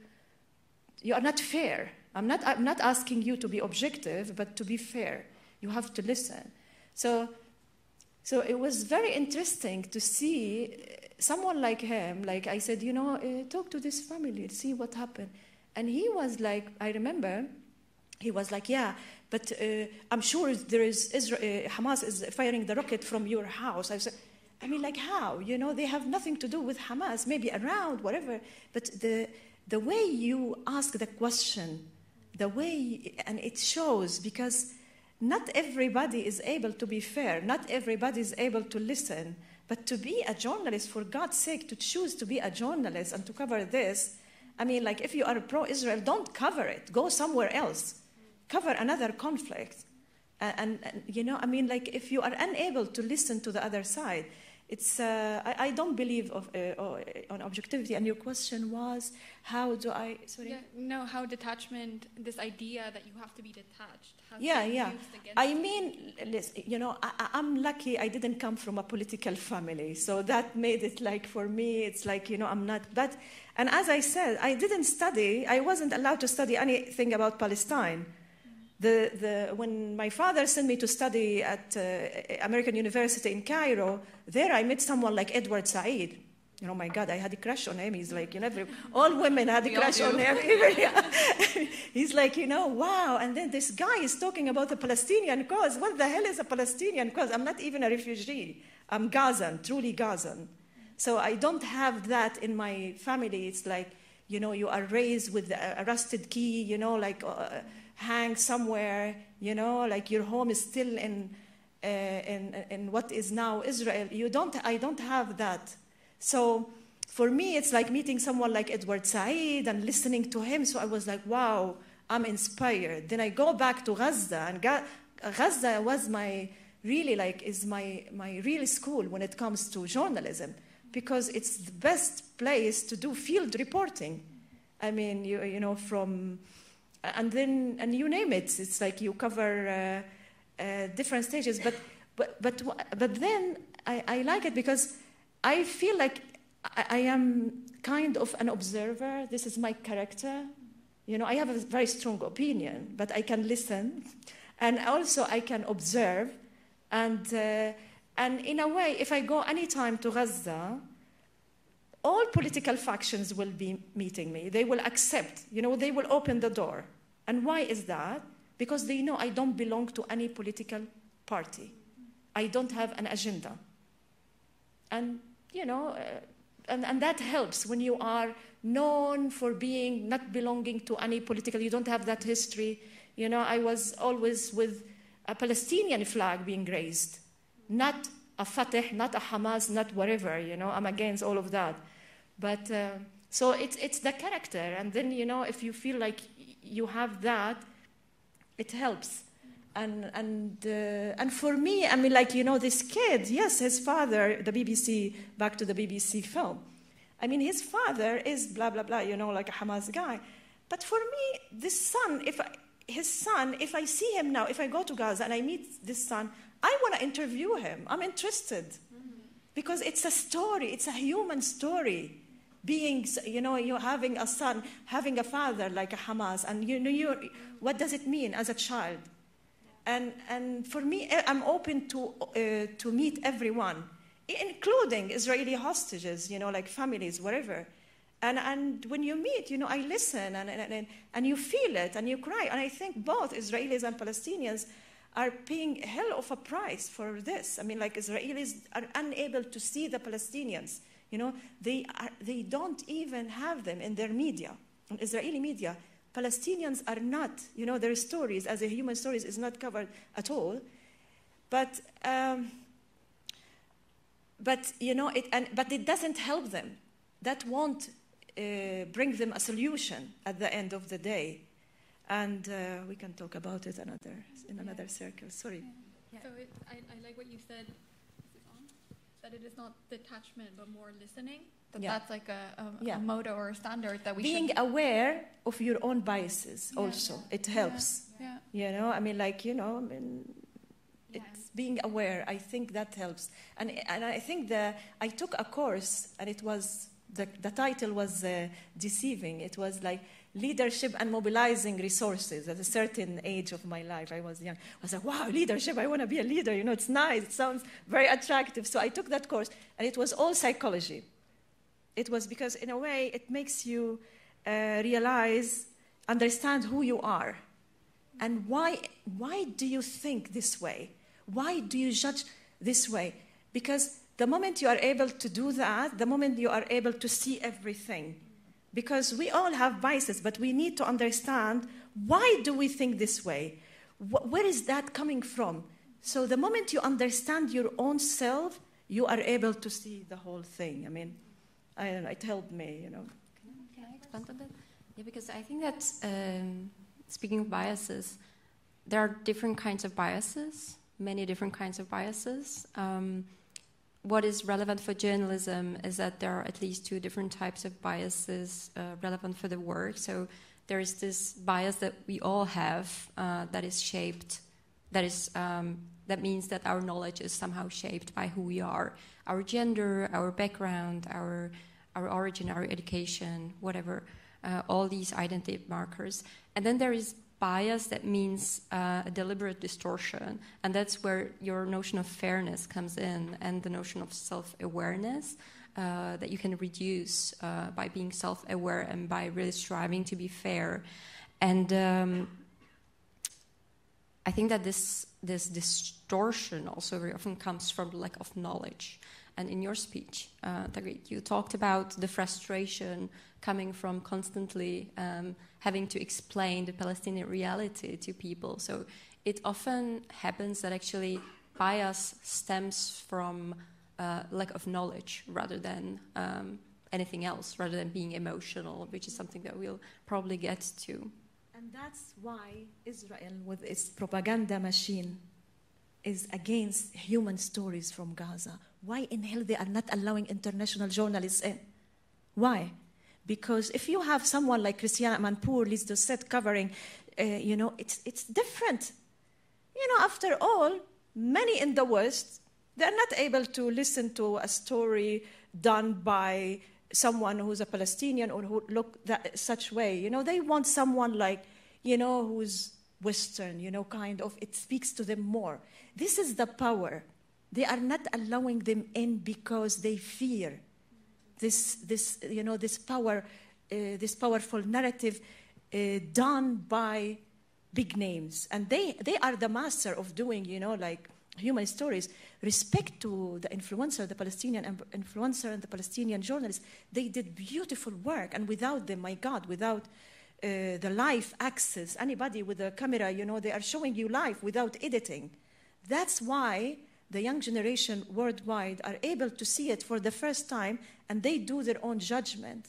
You are not fair. I'm not asking you to be objective, but to be fair. You have to listen. So it was very interesting to see someone like him. Like I said, talk to this family, see what happened. And he was like, I remember, he was like, yeah, but I'm sure there is Hamas is firing the rocket from your house. I said, I mean, like how? They have nothing to do with Hamas, maybe around, whatever. But the way you ask the question, and it shows, because not everybody is able to be fair. Not everybody is able to listen. But to be a journalist, for God's sake, to choose to be a journalist and to cover this, I mean, like if you are pro-Israel, don't cover it. Go somewhere else. Cover another conflict. And I mean, like if you are unable to listen to the other side, it's, I don't believe on objectivity. And your question was, how do I, sorry? Yeah, no, how detachment, this idea that you have to be detached. Yeah. I mean, listen, I'm lucky I didn't come from a political family. So that made it like, for me, it's like, I'm not, and as I said, I wasn't allowed to study anything about Palestine. When my father sent me to study at American University in Cairo, there I met someone like Edward Said. My God, I had a crush on him. He's like, all women had a crush on him. He's like, wow. And then this guy is talking about the Palestinian cause. What the hell is a Palestinian cause? I'm not even a refugee. I'm Gazan, truly Gazan. So I don't have that in my family. It's like, you are raised with a rusted key, hang somewhere, like your home is still in what is now Israel. I don't have that. So for me, it's like meeting someone like Edward Said and listening to him. So I was like, wow, I'm inspired. Then I go back to Gaza, and Gaza was my real school when it comes to journalism, because it's the best place to do field reporting. I mean, and you name it. It's like you cover different stages. But then I like it because I feel like I am kind of an observer. This is my character. I have a very strong opinion, but I can listen, and also I can observe. And in a way, if I go anytime to Gaza, all political factions will be meeting me. They will accept, they will open the door. And why is that? Because they know I don't belong to any political party. I don't have an agenda. And, and that helps when you are known for not belonging to any political, you don't have that history. I was always with a Palestinian flag being raised, not a Fatah, not a Hamas, not whatever, I'm against all of that. But, so it's the character. And then, if you feel like you have that, it helps. And for me, I mean, like, this kid, yes, his father, the BBC, back to the BBC film. I mean, his father is blah, blah, blah, like a Hamas guy. But for me, this son, if I see him now, if I go to Gaza and I meet this son, I want to interview him. I'm interested. Because it's a story. It's a human story. Being, you're having a son, having a father like a Hamas. And, what does it mean as a child? And for me, I'm open to meet everyone, including Israeli hostages, like families, whatever. And when you meet, I listen, and you feel it, and you cry. And I think both Israelis and Palestinians are paying hell of a price for this. I mean, like, Israelis are unable to see the Palestinians. They don't even have them in their media, in Israeli media. Palestinians are not, their stories as a human stories is not covered at all. But it doesn't help them. That won't bring them a solution at the end of the day. And we can talk about it in another circle. Sorry. Yeah. So I like what you said. Is it on? That it is not detachment, but more listening. That's like a motto or a standard that we being aware of your own biases also. It helps. It's being aware. I think that helps. And I think I took a course, and it was the title was deceiving. It was like leadership and mobilizing resources. At a certain age of my life, I was young. I was like, wow, leadership, I want to be a leader. It's nice. It sounds very attractive. So I took that course, and it was all psychology. It was because, in a way, it makes you understand who you are. And why do you think this way? Why do you judge this way? Because the moment you are able to do that, the moment you are able to see everything, because we all have biases, but we need to understand, why do we think this way? Where is that coming from? So the moment you understand your own self, you are able to see the whole thing. I mean, I don't know, it helped me, Can I expand on that? Yeah, because I think that, speaking of biases, there are different kinds of biases, many different kinds of biases. What is relevant for journalism is that there are at least two different types of biases relevant for the work. So there is this bias that we all have that is shaped, that means that our knowledge is somehow shaped by who we are, our gender, our background, our origin, our education, whatever, all these identity markers. And then there is bias that means a deliberate distortion, and that's where your notion of fairness comes in, and the notion of self-awareness that you can reduce by being self-aware and by really striving to be fair. And I think that this distortion also very often comes from the lack of knowledge. And in your speech, Taghreed, you talked about the frustration coming from constantly having to explain the Palestinian reality to people. So it often happens that actually bias stems from lack of knowledge rather than anything else, rather than being emotional, which is something that we'll probably get to. And that's why Israel, with its propaganda machine, is against human stories from Gaza. Why in hell they are not allowing international journalists in? Why? Because if you have someone like Christiana Amanpour, Liz Doucet covering, it's different. After all, many in the West, they're not able to listen to a story done by someone who's a Palestinian or who look that such way. They want someone like, who's Western, kind of, it speaks to them more. This is the power. They are not allowing them in because they fear this power, this powerful narrative done by big names. And they are the master of doing, like human stories. Respect to the influencer, the Palestinian influencer and the Palestinian journalists. They did beautiful work. And without them, my God, without the live access, anybody with a camera, they are showing you live without editing. That's why the young generation worldwide are able to see it for the first time, and they do their own judgment.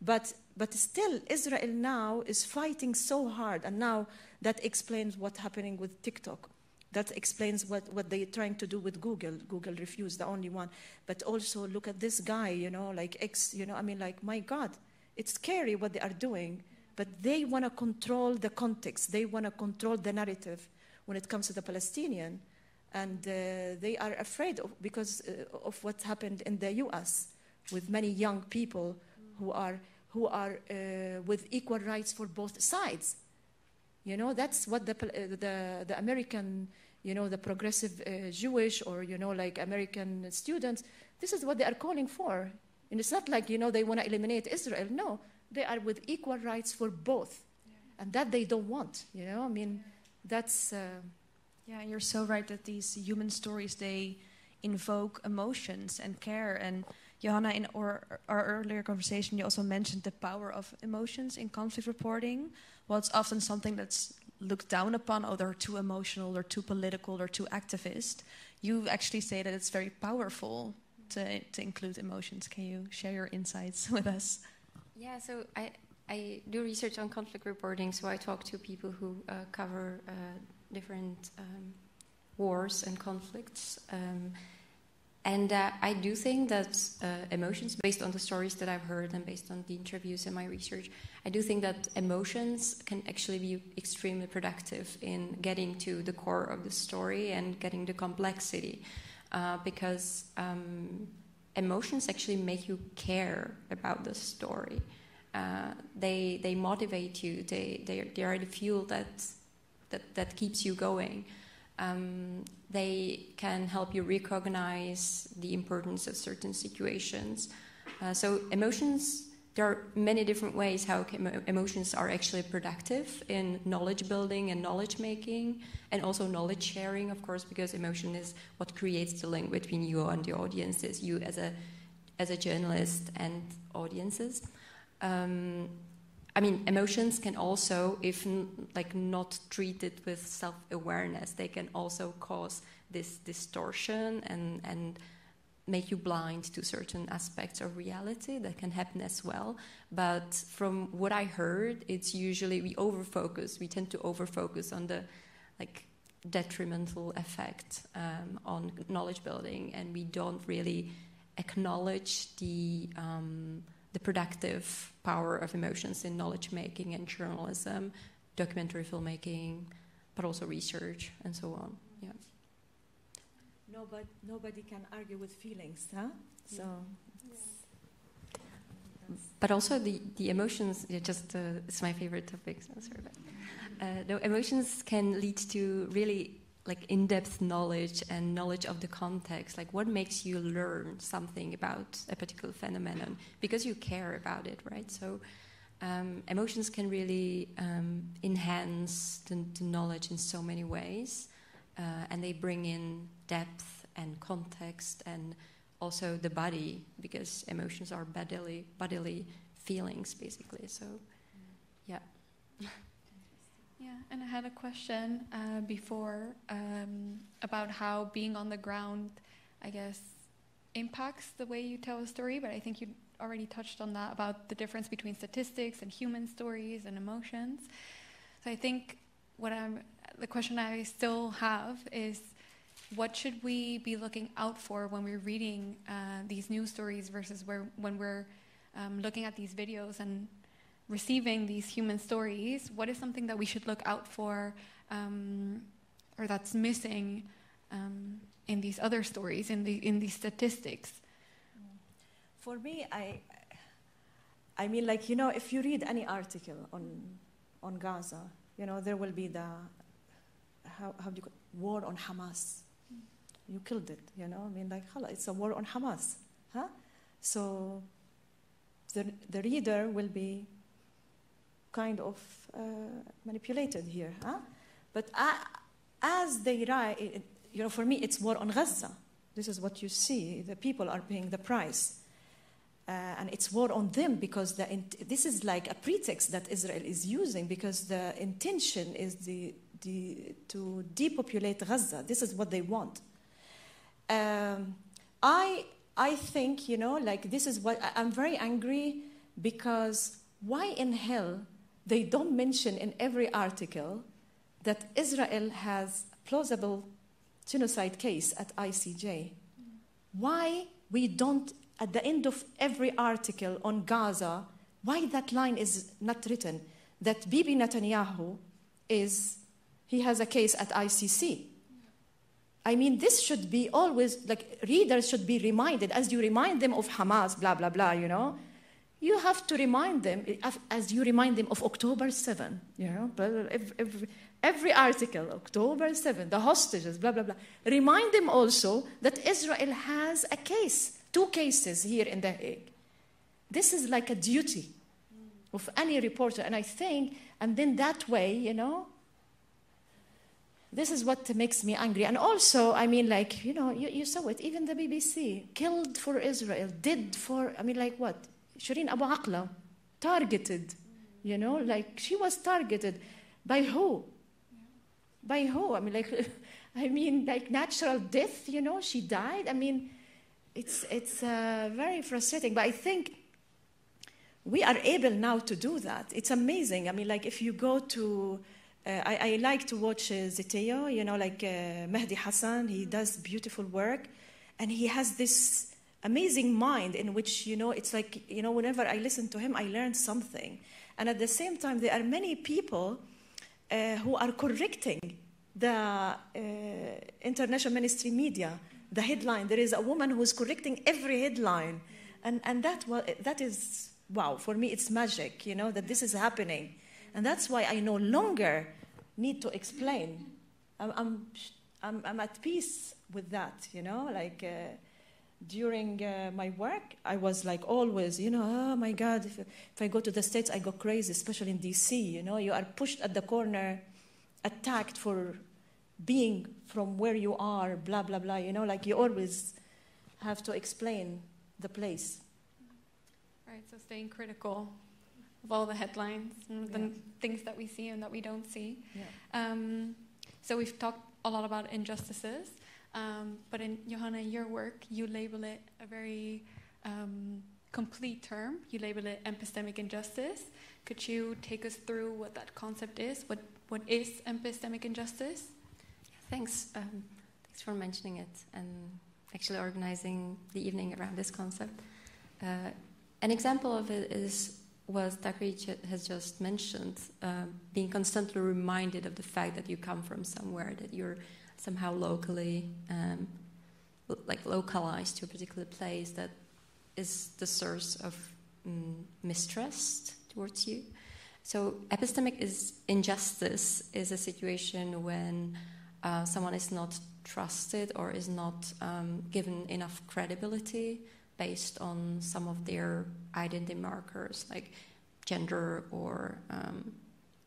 But still, Israel now is fighting so hard, and now that explains what's happening with TikTok. That explains what they're trying to do with Google. Google refused, the only one. But also, look at this guy, like X, my God, it's scary what they are doing. But they want to control the context. They want to control the narrative when it comes to the Palestinian. And they are afraid because of what happened in the U.S. with many young people who are with equal rights for both sides. That's what the American, the progressive Jewish or, like American students, this is what they are calling for. And it's not like, they want to eliminate Israel. No, they are with equal rights for both. And that they don't want, that's... Yeah, you're so right that these human stories, they invoke emotions and care. And Johana, in our earlier conversation, you also mentioned the power of emotions in conflict reporting. Well, it's often something that's looked down upon. Oh, they're too emotional, or too political, or too activist. You actually say that it's very powerful to include emotions. Can you share your insights with us? Yeah, so I do research on conflict reporting, so I talk to people who cover different wars and conflicts. And I do think that emotions, based on the stories that I've heard and based on the interviews and my research, I do think that emotions can actually be extremely productive in getting to the core of the story and getting the complexity. Because emotions actually make you care about the story. They motivate you. They are the fuel that keeps you going. They can help you recognize the importance of certain situations. So emotions, there are many different ways how emotions are actually productive in knowledge building and knowledge making, and also knowledge sharing, of course, because emotion is what creates the link between you and the audiences, you as a journalist and audiences. Emotions can also, if not treated with self-awareness, they can also cause this distortion and make you blind to certain aspects of reality. That can happen as well. But from what I heard, it's usually we tend to over-focus on the detrimental effect on knowledge building, and we don't really acknowledge the productive power of emotions in knowledge making and journalism, documentary filmmaking, but also research and so on. Yeah. Nobody can argue with feelings, huh? So. But also the emotions. It's my favorite topic. So sorry, but the emotions can lead to really in-depth knowledge and knowledge of the context, what makes you learn something about a particular phenomenon because you care about it, right? So emotions can really enhance the knowledge in so many ways, and they bring in depth and context and also the body, because emotions are bodily feelings, basically. So, yeah. Yeah, and I had a question before about how being on the ground, I guess, impacts the way you tell a story, but I think you already touched on that, about the difference between statistics and human stories and emotions. So I think the question I still have is, what should we be looking out for when we're reading these news stories versus when we're looking at these videos and receiving these human stories? What is something that we should look out for, or that's missing in these other stories, in these statistics? For me, I mean, if you read any article on Gaza, there will be the how do you call it? War on Hamas. You killed it, it's a war on Hamas, huh? So the reader will be kind of manipulated here, huh? But as they write, for me, it's war on Gaza. This is what you see. The people are paying the price. And it's war on them because this is like a pretext that Israel is using, because the intention is to depopulate Gaza. This is what they want. I think, this is what I'm very angry, because why in hell they don't mention in every article that Israel has plausible genocide case at ICJ? Why we don't, at the end of every article on Gaza, why that line is not written, that Bibi Netanyahu he has a case at ICC? I mean, this should be always, readers should be reminded, as you remind them of Hamas, blah, blah, blah, you have to remind them, as you remind them of October 7, every article, October 7, the hostages, blah, blah, blah. Remind them also that Israel has a case, 2 cases here in The Hague. this is like a duty of any reporter. And I think, and then that way, you know, this is what makes me angry. And also, I mean, like, you know, you saw it, even the BBC, killed for Israel, did for, I mean, like what? Shireen Abu Aqla, targeted, you know, like she was targeted. By who? By who? I mean, like natural death, you know, she died. I mean, it's very frustrating. But I think we are able now to do that. It's amazing. I mean, like if you go to, I like to watch Zeteo, you know, like Mehdi Hassan, he does beautiful work. And he has this amazing mind in which, you know, it's like, you know, whenever I listen to him, I learn something. And at the same time, there are many people who are correcting the international mainstream media, the headline. There is a woman who is correcting every headline. And that is, wow, for me it's magic, you know, that this is happening. And that's why I no longer need to explain. I'm at peace with that, you know, like during my work, I was like always, you know, oh my God, if I go to the States, I go crazy, especially in DC, you know, you are pushed at the corner, attacked for being from where you are, blah, blah, blah, you know, like you always have to explain the place. Right, so staying critical of all the headlines and the things that we see and that we don't see. Yeah. So we've talked a lot about injustices. But in Johana, your work, you label it a very complete term. You label it epistemic injustice. Could you take us through what that concept is? What is epistemic injustice? Thanks. Thanks for mentioning it and actually organizing the evening around this concept. An example of it is what Taghreed has just mentioned, being constantly reminded of the fact that you come from somewhere, that you're somehow locally, like localized to a particular place that is the source of mistrust towards you. So epistemic injustice is a situation when someone is not trusted or is not given enough credibility based on some of their identity markers like gender or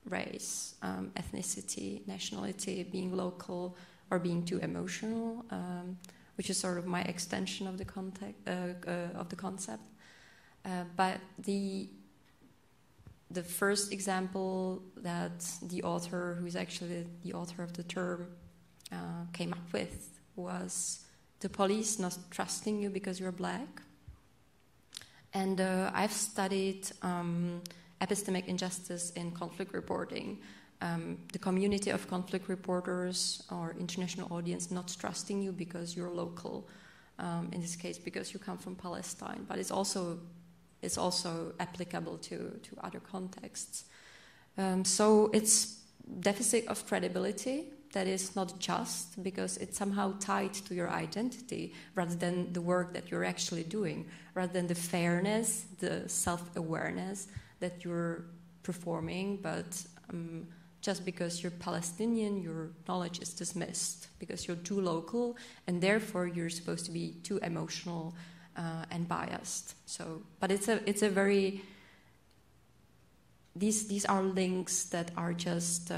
race, ethnicity, nationality, being local, or being too emotional, which is sort of my extension of the concept. But the first example that the author, who is actually the author of the term, came up with was the police not trusting you because you're black. And I've studied epistemic injustice in conflict reporting. The community of conflict reporters or international audience not trusting you because you're local, in this case because you come from Palestine, but it's also applicable to other contexts. So it's deficit of credibility that is not just because it's somehow tied to your identity rather than the work that you're actually doing, rather than the fairness, the self-awareness that you're performing, but just because you're Palestinian, your knowledge is dismissed because you're too local, and therefore you're supposed to be too emotional and biased. So, but it's a very these are links that are just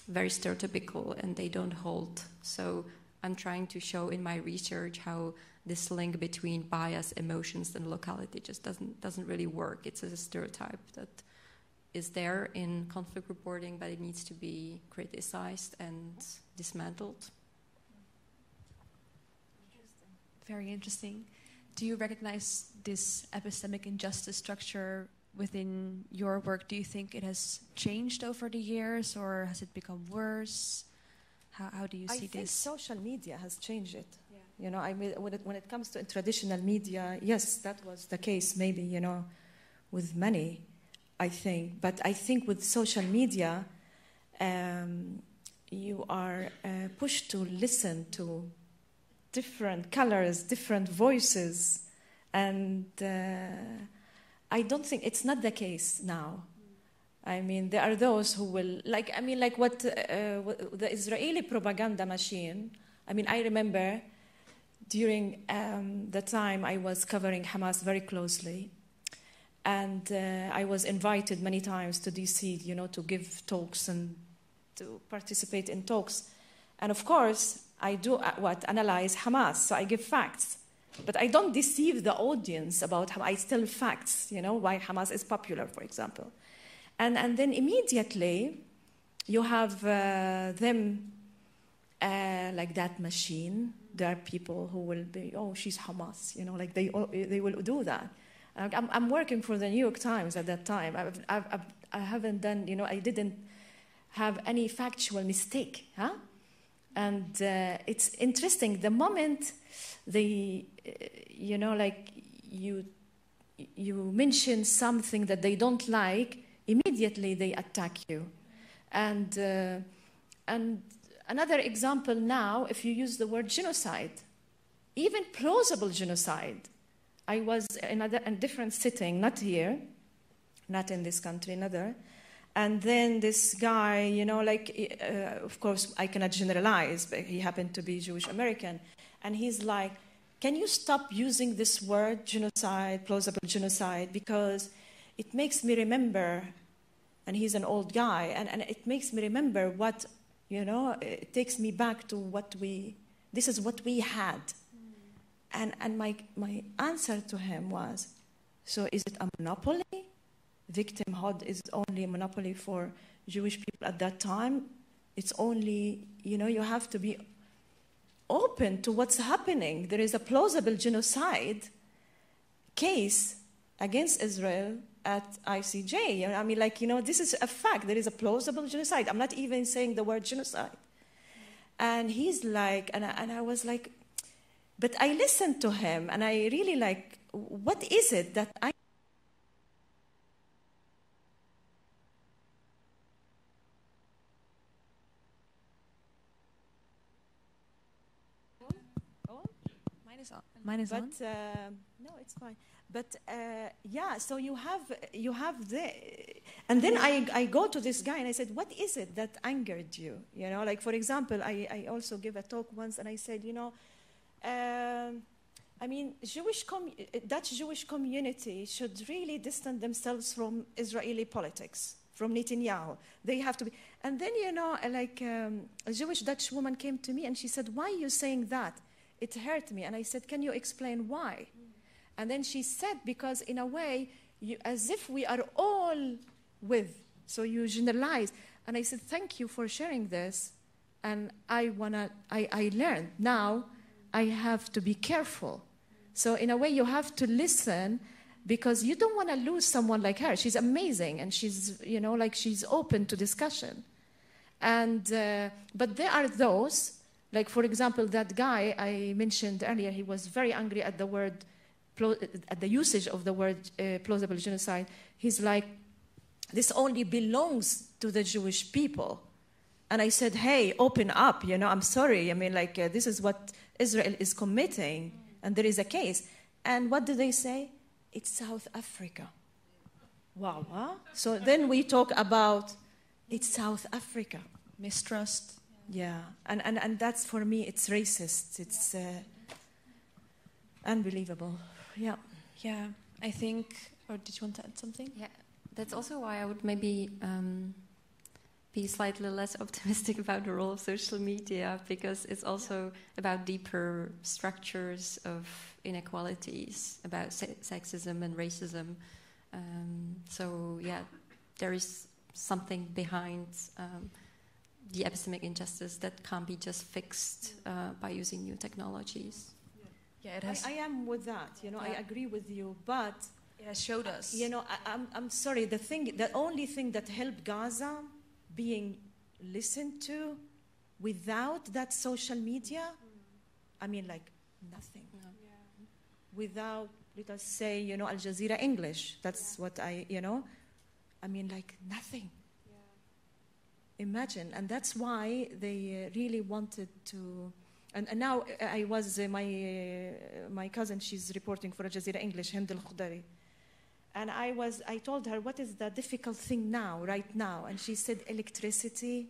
very stereotypical and they don't hold. So I'm trying to show in my research how this link between bias, emotions, and locality just doesn't really work. It's a stereotype that is there in conflict reporting, but it needs to be criticized and dismantled. Very interesting. Do you recognize this epistemic injustice structure within your work? Do you think it has changed over the years, or has it become worse? How do you see this? I think social media has changed it. Yeah. You know, I mean, when it comes to traditional media, yes, that was the case. Maybe, you know, with many, I think. But I think with social media, you are pushed to listen to different colors, different voices, and I don't think it's not the case now. I mean, there are those who will, like what the Israeli propaganda machine. I mean, I remember during the time I was covering Hamas very closely, And I was invited many times to DC, you know, to give talks and to participate in talks. And of course, I do analyze Hamas, so I give facts. But I don't deceive the audience about how I tell facts, you know, why Hamas is popular, for example. And then immediately, you have them like that machine. There are people who will be, oh, she's Hamas, you know, like they will do that. I'm working for the New York Times at that time. I haven't done, you know, I didn't have any factual mistake, huh? And it's interesting. The moment they, you know, like you mention something that they don't like, immediately they attack you. And another example now, if you use the word genocide, even plausible genocide. I was in a different setting, not here, not in this country, another. And then this guy, you know, like, of course, I cannot generalize, but he happened to be Jewish American. And he's like, can you stop using this word, genocide, plausible genocide, because it makes me remember, and he's an old guy, and it makes me remember what, you know, it takes me back to this is what we had. And my answer to him was, so is it a monopoly? Victimhood is only a monopoly for Jewish people at that time. It's only, you know, you have to be open to what's happening. There is a plausible genocide case against Israel at ICJ. I mean, like, you know, this is a fact. There is a plausible genocide. I'm not even saying the word genocide. And he's like, and I was like, but I listened to him, and I really like, what is it that I... Mine is on. No, it's fine. But yeah, so you have the, and then I go to this guy and I said, what is it that angered you? You know, like, for example, I also gave a talk once and I said, you know, I mean, Dutch Jewish community should really distance themselves from Israeli politics, from Netanyahu. They have to be. And then, you know, like a Jewish Dutch woman came to me and she said, why are you saying that? It hurt me. And I said, can you explain why? And then she said, because in a way, as if we are all with, so you generalize. And I said, thank you for sharing this. And I learned. Now I have to be careful. So in a way, you have to listen, because you don't want to lose someone like her. She's amazing, and she's, you know, like, she's open to discussion. And but there are those, like, for example, that guy I mentioned earlier, he was very angry at the word, at the usage of the word plausible genocide. He's like, this only belongs to the Jewish people. And I said, hey, open up, you know, I'm sorry. I mean, like, this is what Israel is committing, and there is a case. And what do they say? It's South Africa. Wow, huh? So then we talk about, it's South Africa. Mistrust. Yeah, and that's, for me, it's racist. It's unbelievable. Yeah. Yeah, I think, or did you want to add something? Yeah, that's also why I would maybe be slightly less optimistic about the role of social media, because it's also about deeper structures of inequalities, about sexism and racism. So, yeah, there is something behind the epistemic injustice that can't be just fixed by using new technologies. Yeah, it has. I am with that. You know, I agree with you, but it has showed us. You know, I'm sorry. The only thing that helped Gaza being listened to without that social media, I mean, like, nothing. Yeah. Without, let us say, you know, Al Jazeera English. That's what you know. I mean, like, nothing. Imagine, and that's why they really wanted to. And now I was my cousin. She's reporting for Al Jazeera English, El-Khodary, and I told her, what is the difficult thing now, right now? And she said, electricity,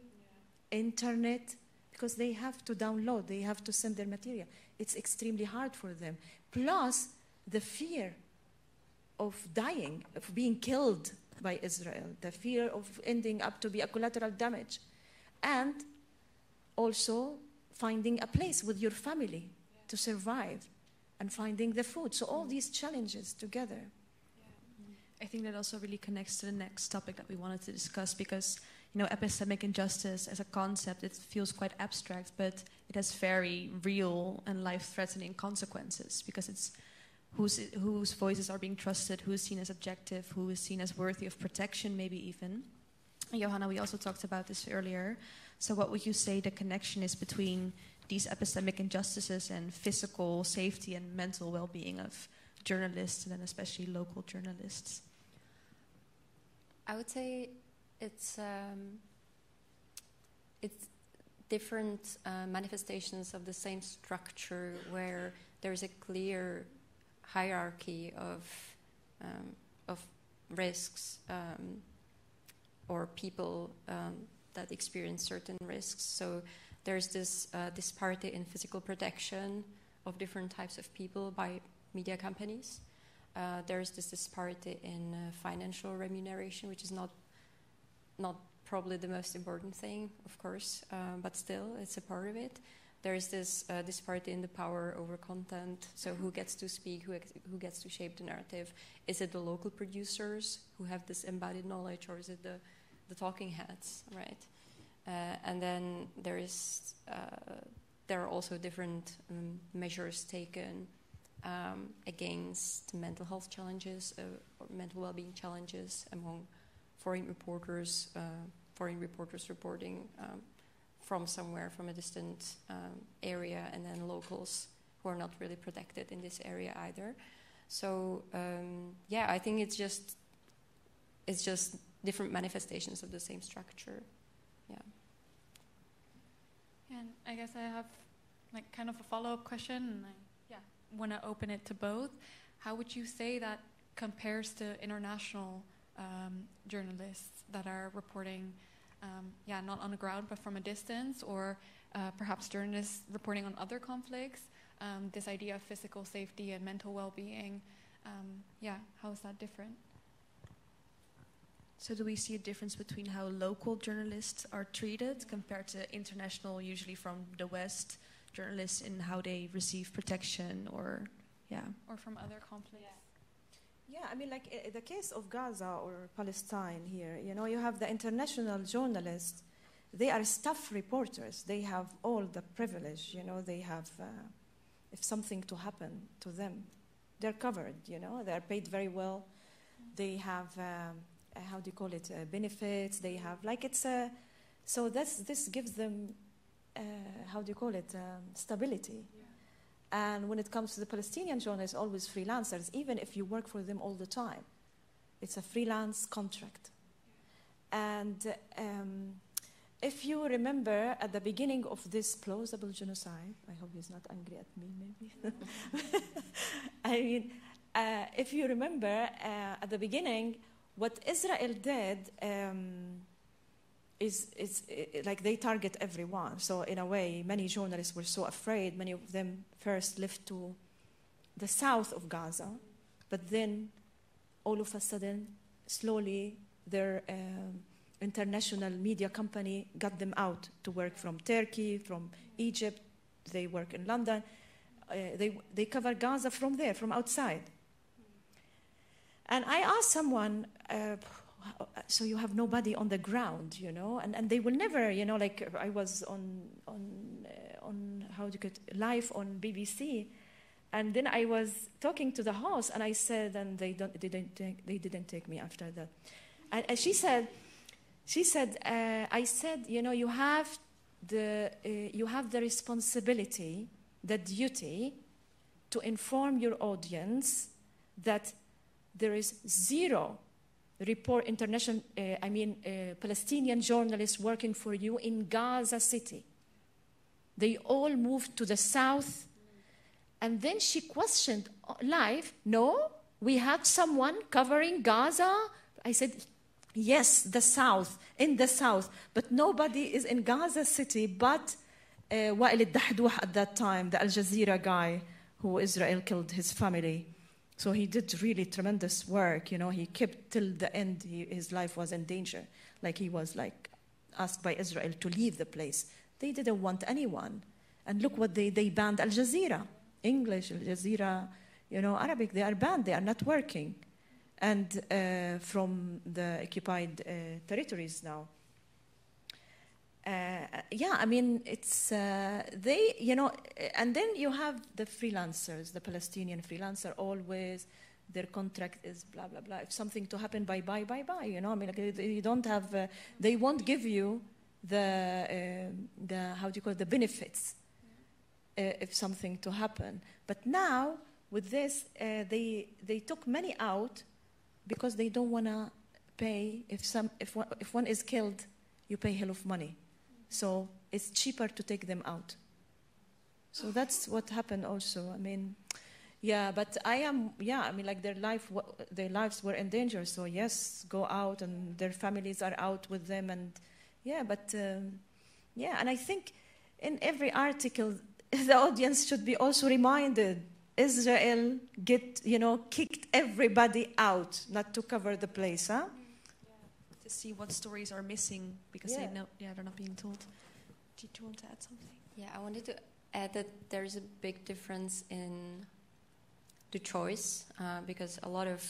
internet, because they have to download, they have to send their material. It's extremely hard for them. Plus the fear dying, of being killed by Israel, the fear of ending up to be a collateral damage, and also finding a place with your family to survive and finding the food. So all these challenges together. I think that also really connects to the next topic that we wanted to discuss, because epistemic injustice as a concept, it feels quite abstract, but it has very real and life-threatening consequences, because it's whose voices are being trusted, who is seen as objective, who is seen as worthy of protection, maybe even. And Johana, we also talked about this earlier. So what would you say the connection is between these epistemic injustices and physical safety and mental well-being of journalists, and then especially local journalists? I would say it's different manifestations of the same structure, where there's a clear hierarchy of risks or people that experience certain risks. So there's this disparity in physical protection of different types of people by media companies. There's this disparity in financial remuneration, which is not probably the most important thing, of course, but still, it's a part of it. There's this disparity in the power over content. So who gets to speak, who gets to shape the narrative? Is it the local producers who have this embodied knowledge, or is it the talking heads, right? And then there are also different measures taken against mental health challenges or mental well-being challenges among foreign reporters reporting from a distant area, and then locals who are not really protected in this area either. So I think it's just different manifestations of the same structure. Yeah. And I guess I have kind of a follow-up question, and I want to open it to both. How would you say that compares to international journalists that are reporting, not on the ground but from a distance, or perhaps journalists reporting on other conflicts? This idea of physical safety and mental well-being, how is that different? So do we see a difference between how local journalists are treated compared to international, usually from the West, journalists, in how they receive protection or from other conflicts? Yeah, I mean, like the case of Gaza or Palestine here, you have the international journalists. They are staff reporters. They have all the privilege, they have, if something to happen to them, they're covered, they're paid very well. They have, benefits. They have, so this gives them, stability. Yeah. And when it comes to the Palestinian journalists, always freelancers, even if you work for them all the time. It's a freelance contract. And if you remember at the beginning of this plausible genocide, I hope he's not angry at me, maybe. I mean, if you remember at the beginning, what Israel did is like they target everyone. So in a way, many journalists were so afraid. Many of them first left to the south of Gaza, but then all of a sudden, slowly, their international media company got them out to work from Turkey, from Egypt. They work in London. They cover Gaza from there, from outside. And I asked someone, so you have nobody on the ground, and they will never, I was on live on BBC, and then I was talking to the host, and I said, and they didn't take me after that. And she said, I said, you have the responsibility, the duty, to inform your audience that there is zero Palestinian journalists working for you in Gaza City. They all moved to the south. And then she questioned live, no, we have someone covering Gaza. I said, yes, in the south. But nobody is in Gaza City but Wael al-Dahdouh at that time, the Al Jazeera guy who Israel killed his family. So he did really tremendous work. You know, he kept till the end. His life was in danger. Like he was like asked by Israel to leave the place. They didn't want anyone. And look what they banned Al Jazeera, English, Al Jazeera, you know, Arabic. They are banned. They are not working, and from the occupied territories now. Yeah, I mean, it's they, you know, and then you have the freelancers, the Palestinian freelancer, always their contract is blah, blah, blah. If something to happen, bye, you know, I mean, like, you don't have, they won't give you the how do you call it, the benefits if something to happen. But now, with this, they took many out because they don't want to pay, if one is killed, you pay hell of money. So it's cheaper to take them out. So that's what happened also. I mean, yeah, but I mean, like their lives were in danger. So yes, go out, and their families are out with them, and yeah, but yeah, and I think in every article, the audience should be also reminded: Israel kicked everybody out, not to cover the place, huh? To see what stories are missing because they're not being told. Did you want to add something? Yeah, I wanted to add that there's a big difference in the choice because a lot of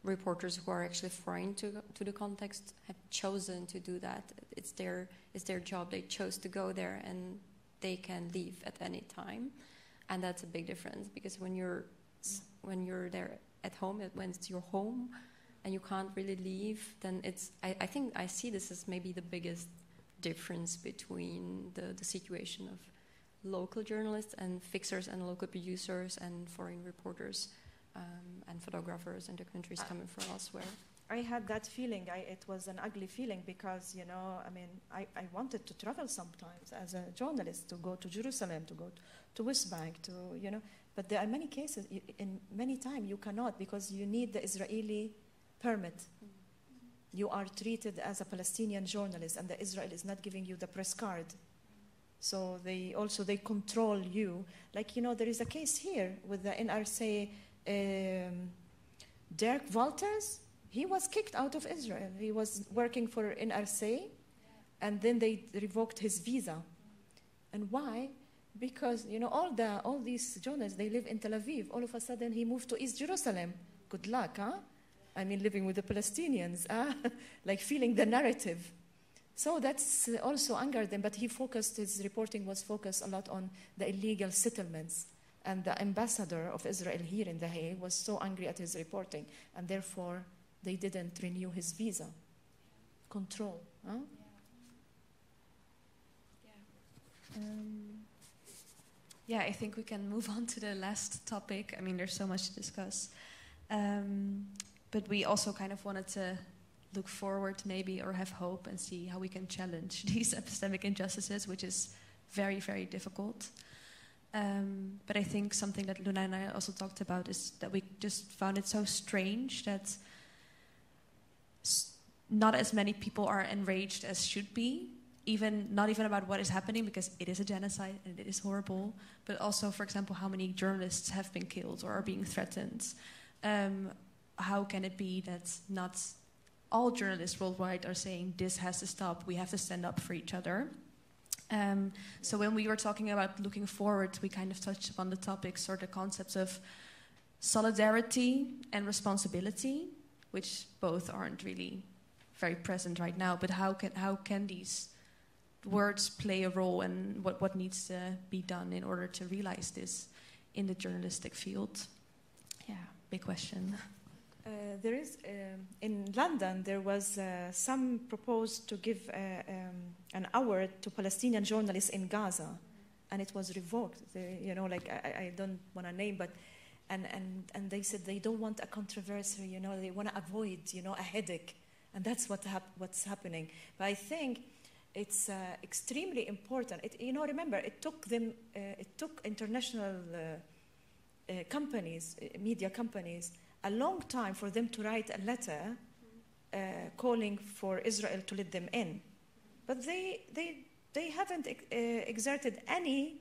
reporters who are actually foreign to the context have chosen to do that. It's their job. They chose to go there, and they can leave at any time, and that's a big difference because when you're there at home, when it's your home, and you can't really leave, then I think I see this as maybe the biggest difference between the situation of local journalists and fixers and local producers and foreign reporters and photographers and documentaries coming from elsewhere. I had that feeling. It was an ugly feeling because, you know, I mean, I wanted to travel sometimes as a journalist, to go to Jerusalem, to go to West Bank, to, you know, but there are many cases, in many times you cannot because you need the Israeli permit. You are treated as a Palestinian journalist, and Israel is not giving you the press card. So they control you. Like, you know, there is a case here with the NRC, Dirk Walters. He was kicked out of Israel. He was working for NRC, and then they revoked his visa. And why? Because, you know, all these journalists, they live in Tel Aviv. All of a sudden, he moved to East Jerusalem. Good luck, huh? I mean, living with the Palestinians, like feeling the narrative. So that's also angered them, but his reporting was focused a lot on the illegal settlements. And the ambassador of Israel here in The Hague was so angry at his reporting, and therefore they didn't renew his visa. Control, huh? Yeah, I think we can move on to the last topic. I mean, there's so much to discuss. But we also kind of wanted to look forward maybe, or have hope, and see how we can challenge these epistemic injustices, which is very, very difficult. But I think something that Luna and I also talked about is that we just found it so strange that not as many people are enraged as should be, not even about what is happening, because it is a genocide and it is horrible, but also, for example, how many journalists have been killed or are being threatened. How can it be that not all journalists worldwide are saying this has to stop, we have to stand up for each other? So when we were talking about looking forward, we kind of touched upon the topics or the concepts of solidarity and responsibility, which both aren't really very present right now. But how can these words play a role, and what needs to be done in order to realize this in the journalistic field? Yeah, big question. There is, in London, there was some proposed to give an award to Palestinian journalists in Gaza, and it was revoked. You know, like, I don't want to name, but, and they said they don't want a controversy, you know, they want to avoid, you know, a headache, and that's what's happening. But I think it's extremely important. You know, remember, it took international companies, media companies, a long time for them to write a letter calling for Israel to let them in. But they haven't exerted any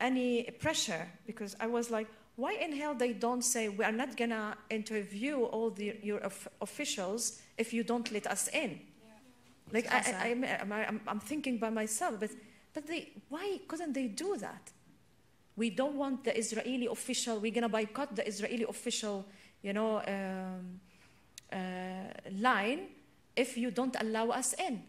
any pressure, because I was like, why in hell they don't say, we are not going to interview all your officials if you don't let us in? Yeah. Like, I'm thinking by myself, but why couldn't they do that? We don't want the Israeli official, we're going to boycott the Israeli official, line if you don't allow us in.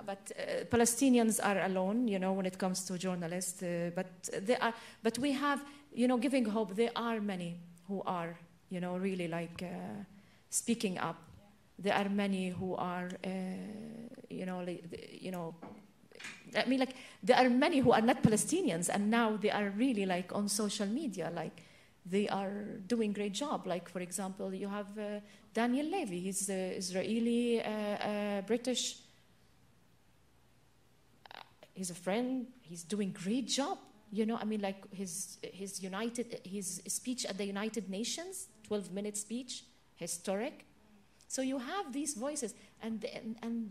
But Palestinians are alone, when it comes to journalists. But we have, giving hope. There are many who are, really speaking up. Yeah. There are many who are, there are many who are not Palestinians, and now they are really on social media, they are doing great job. For example, you have Daniel Levy. He's Israeli, British. He's a friend. He's doing great job. His speech at the United Nations, 12-minute speech, historic. So you have these voices, and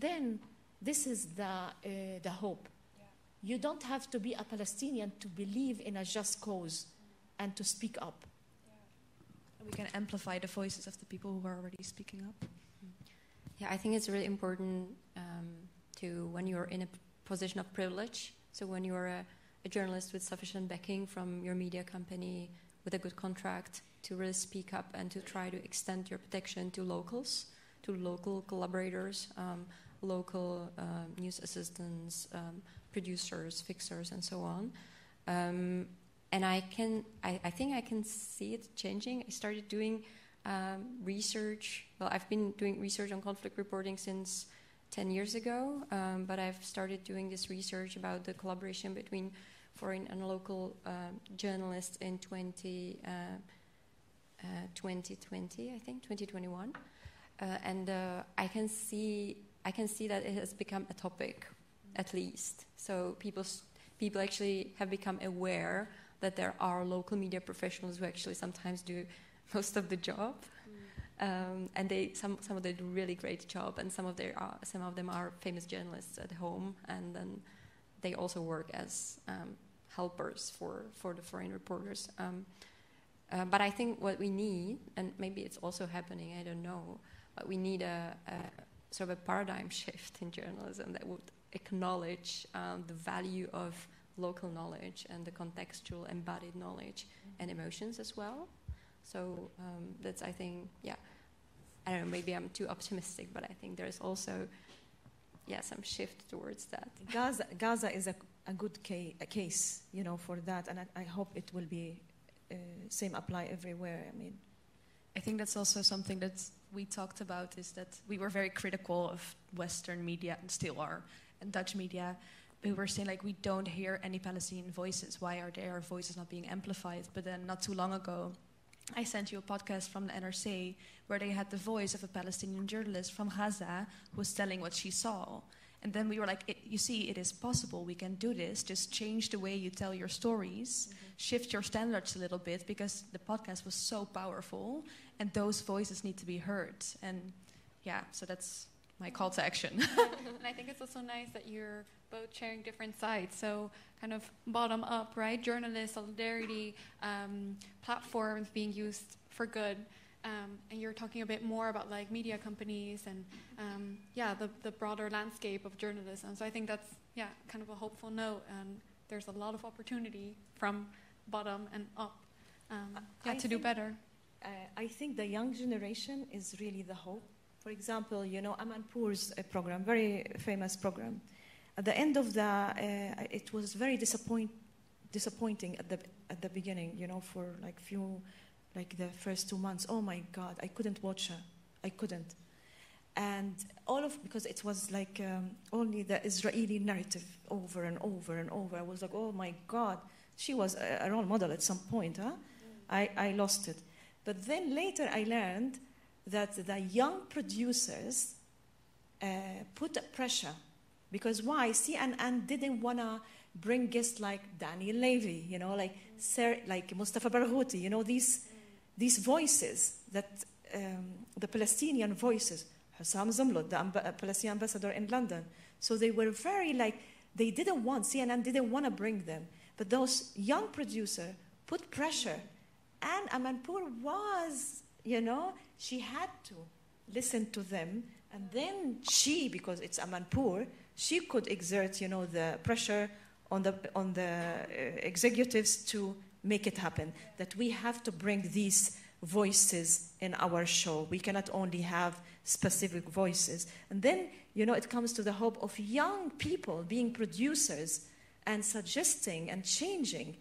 then this is the hope. Yeah. You don't have to be a Palestinian to believe in a just cause and to speak up. Yeah. We can amplify the voices of the people who are already speaking up. Yeah, I think it's really important when you're in a position of privilege, so when you're a journalist with sufficient backing from your media company with a good contract, to really speak up and to try to extend your protection to locals, to local collaborators, local news assistants, producers, fixers, and so on. And I think I can see it changing. I started doing research. Well, I've been doing research on conflict reporting since 10 years ago, but I've started doing this research about the collaboration between foreign and local journalists in 2020, I think, 2021. And I can see that it has become a topic, at least. So people actually have become aware that there are local media professionals who actually sometimes do most of the job, and some of them do a really great job, and some of them are famous journalists at home, and then they also work as helpers for the foreign reporters. But I think what we need, and maybe it's also happening, I don't know, but we need a sort of a paradigm shift in journalism that would acknowledge the value of local knowledge and the contextual embodied knowledge and emotions as well. So that's, I think, I don't know, maybe I'm too optimistic, but I think there's also, some shift towards that. Gaza is a good case, for that, and I hope it will be same apply everywhere. I think that's also something that we talked about, is that we were very critical of Western media, and still are, and Dutch media. We were saying, we don't hear any Palestinian voices. Why are their voices not being amplified? But then not too long ago, I sent you a podcast from the NRC where they had the voice of a Palestinian journalist from Gaza who was telling what she saw. And then we were like, you see, it is possible. We can do this. Just change the way you tell your stories. Shift your standards a little bit, because the podcast was so powerful and those voices need to be heard. And so that's my call to action. And I think it's also nice that you're both sharing different sides. So kind of bottom up, right? Journalists, solidarity, platforms being used for good. And you're talking a bit more about media companies and the broader landscape of journalism. So I think that's kind of a hopeful note, and there's a lot of opportunity from bottom and up to do better. I think the young generation is really the hope. For example, Amanpour's program, very famous program. At the end of it was very disappointing at the beginning. For the first 2 months. Oh my God, I couldn't watch her. I couldn't. And because it was only the Israeli narrative over and over and over. I was like, oh my God, she was a role model at some point, huh? I lost it. But then later I learned that the young producers put pressure. Because why? CNN didn't want to bring guests like Daniel Levy, like Mustafa Barghouti, these voices that the Palestinian voices Hussam Zumlud, the Palestinian ambassador in London. So they were very they didn't want, CNN didn't want to bring them. But those young producers put pressure. And Amanpour was, she had to listen to them. And then she, because it's Amanpour, she could exert, the pressure on the executives to make it happen. That we have to bring these voices in our show. We cannot only have specific voices. And then, it comes to the hope of young people being producers and suggesting and changing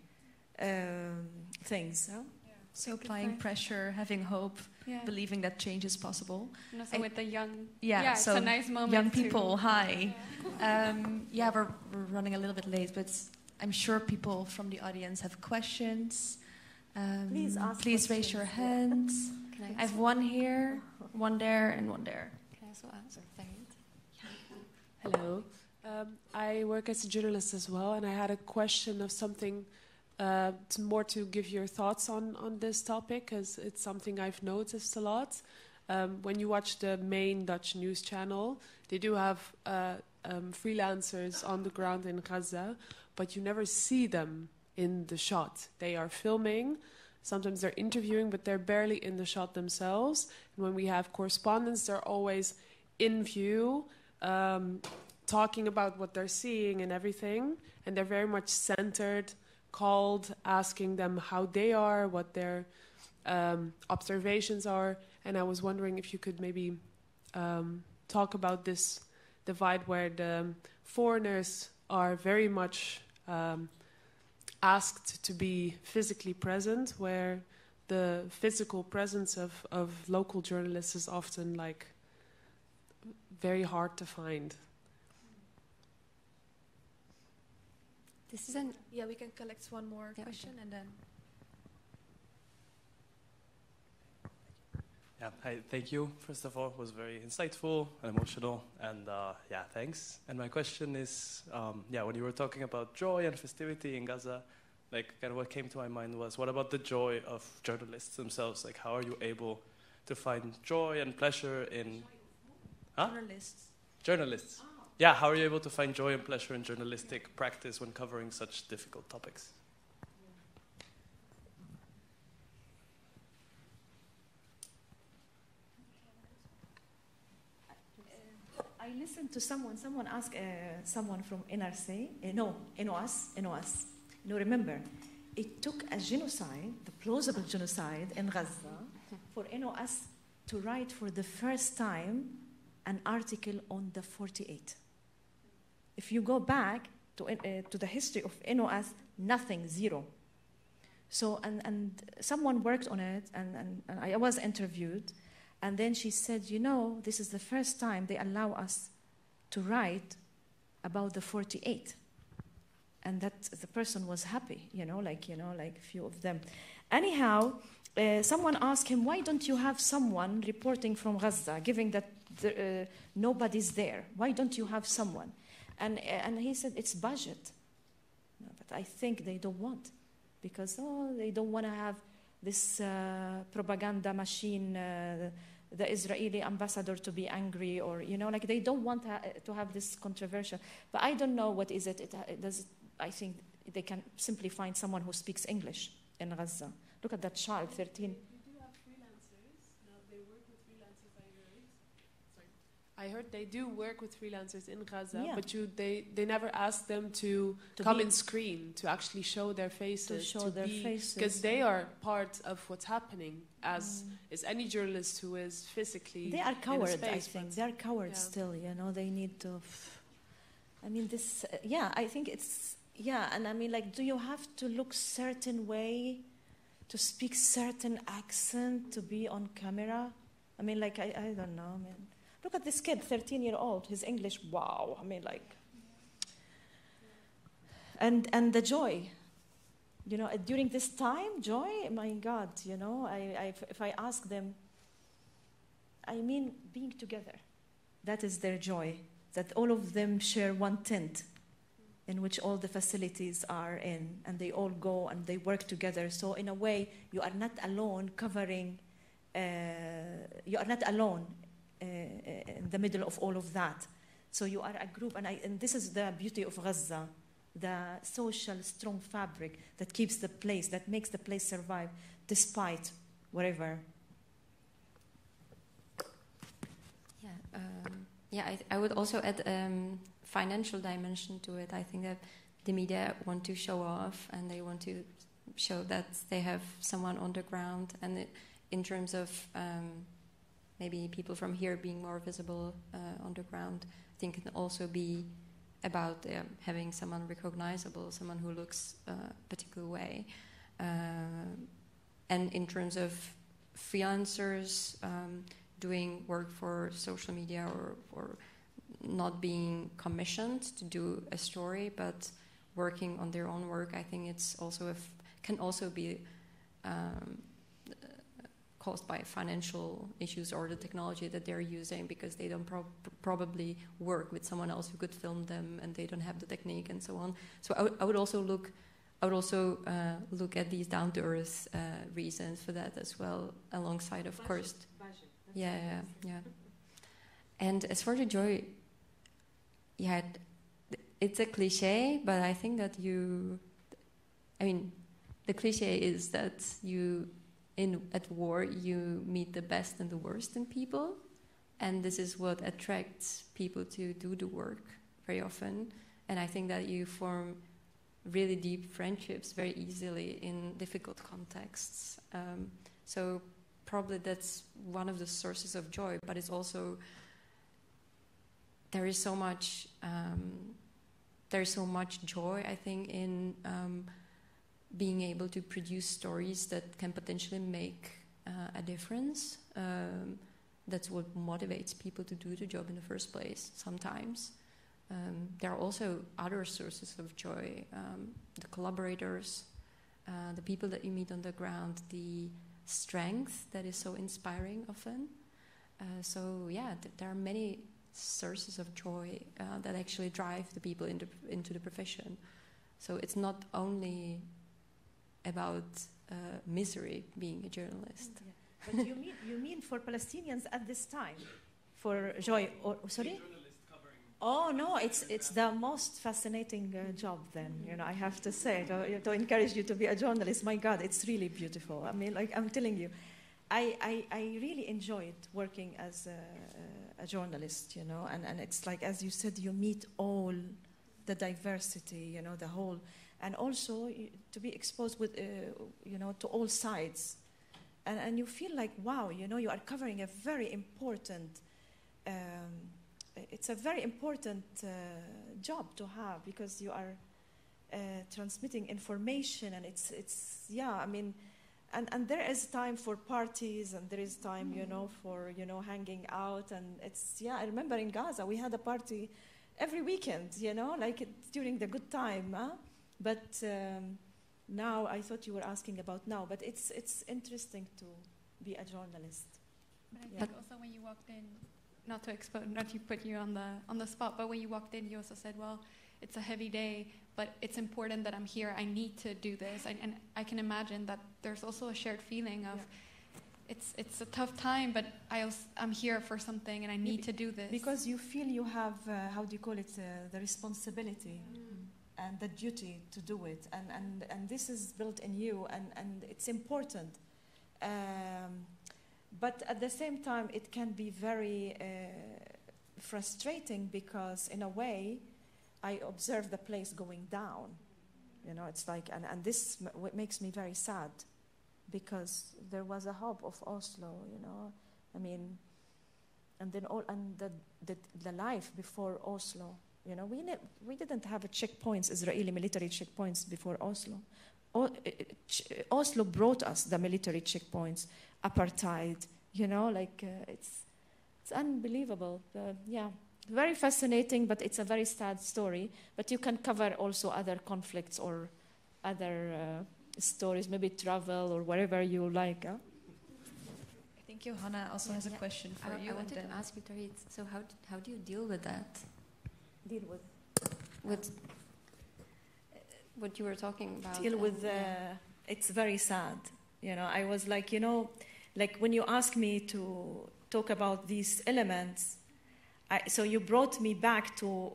things. Huh? Yeah. So applying pressure, having hope, believing that change is possible. And also with the young... so it's a nice moment. Young people, hi. We're running a little bit late, but I'm sure people from the audience have questions. Please raise your hands. I have one here, one there, and one there. Can I also answer? Hello. I work as a journalist as well, and I had a question of something more to give your thoughts on this topic, because it's something I've noticed a lot. When you watch the main Dutch news channel, they do have freelancers on the ground in Gaza, but you never see them in the shot. They are filming, sometimes they're interviewing, but they're barely in the shot themselves. And when we have correspondents, they're always in view, talking about what they're seeing and everything, and they're very much centered, called, asking them how they are, what their observations are. And I was wondering if you could maybe talk about this divide where the foreigners are very much asked to be physically present, where the physical presence of local journalists is often very hard to find. This is we can collect one more question and then. Yeah, hi, thank you. First of all, it was very insightful and emotional, and thanks. And my question is, when you were talking about joy and festivity in Gaza, kind of what came to my mind was, what about the joy of journalists themselves? How are you able to find joy and pleasure in... Journalists. Oh. Yeah, how are you able to find joy and pleasure in journalistic practice when covering such difficult topics? I listened to someone asked someone from NRC, NOS. Remember, it took a genocide, the plausible genocide in Gaza, for NOS to write for the first time an article on the 48. If you go back to the history of NOS, nothing, zero. So, and someone worked on it, and I was interviewed, and then she said, this is the first time they allow us to write about the 48. And that the person was happy, a few of them. Anyhow, someone asked him, why don't you have someone reporting from Gaza, given that nobody's there? Why don't you have someone? And he said, it's budget. No, but I think they don't want, because they don't want to have this propaganda machine, the Israeli ambassador to be angry, or they don't want to have this controversial. But I don't know what is it. I think they can simply find someone who speaks English in Gaza. Look at that child, 13. I heard they do work with freelancers in Gaza, but they never ask them to come in screen, to actually show their faces. Because they are part of what's happening, as is any journalist who is physically They are cowards, in a space, I think. They are cowards still, they need to... I think it's... and do you have to look certain way, to speak certain accent, to be on camera? I don't know, Look at this kid, 13-year-old, his English, wow. And the joy, during this time, joy, my God, if I ask them, being together. That is their joy, that all of them share one tent in which all the facilities are in, and they all go and they work together. So in a way, you are not alone covering, you are not alone in the middle of all of that. So you are a group, and this is the beauty of Gaza, the social strong fabric that keeps the place, that makes the place survive despite whatever. I would also add financial dimension to it. I think that the media want to show off, and they want to show that they have someone on the ground, and in terms of maybe people from here being more visible on the ground, I think it can also be about having someone recognizable, someone who looks a particular way. And in terms of freelancers doing work for social media or not being commissioned to do a story, but working on their own work, I think it's also can also be caused by financial issues or the technology that they're using, because they don't probably work with someone else who could film them, and they don't have the technique and so on. So I would also look at these down-to-earth reasons for that as well, alongside, of course. Yeah. And as for the joy, it's a cliche, but I think that the cliche is that at war you meet the best and the worst in people, and this is what attracts people to do the work very often. And I think that you form really deep friendships very easily in difficult contexts. So probably that's one of the sources of joy, but it's also there is so much joy, I think, in being able to produce stories that can potentially make a difference. That's what motivates people to do the job in the first place sometimes. There are also other sources of joy, the collaborators, the people that you meet on the ground, the strength that is so inspiring often. There are many sources of joy that actually drive the people into the profession. So it's not only about misery being a journalist. Yeah. But you mean for Palestinians at this time, for joy? Sorry? Oh no, it's the most fascinating job. Then I have to say to encourage you to be a journalist. My God, it's really beautiful. I mean, like I'm telling you, I really enjoyed working as a journalist. And it's like, as you said, you meet all the diversity. The whole, and also to be exposed with to all sides, and you feel like wow, you are covering a very important. It's a very important job to have, because you are transmitting information, and and there is time for parties, and there is time for hanging out, and I remember in Gaza we had a party every weekend, like during the good time, but now I thought you were asking about now, but it's interesting to be a journalist. But I think also when you walked in, not to put you on the spot, but when you walked in, you also said, well, it's a heavy day, but it's important that I'm here. I need to do this. And I can imagine that there's also a shared feeling of it's a tough time, but I'm here for something, and I need to do this. Because you feel you have, the responsibility and the duty to do it. And this is built in you, and it's important. But at the same time, it can be very frustrating, because in a way, I observe the place going down. It's like, and this makes me very sad, because there was a hope of Oslo. I mean, and then the life before Oslo. We didn't have checkpoints, Israeli military checkpoints before Oslo. Oslo brought us the military checkpoints, apartheid, it's unbelievable. Very fascinating, but it's a very sad story. But you can cover also other conflicts or other stories, maybe travel or whatever you like. I think Johana also has a question for you. I wanted to ask you, Taghreed, so how do you deal with that? Deal with what you were talking about? Deal with it's very sad. I was like, like when you ask me to talk about these elements, So you brought me back to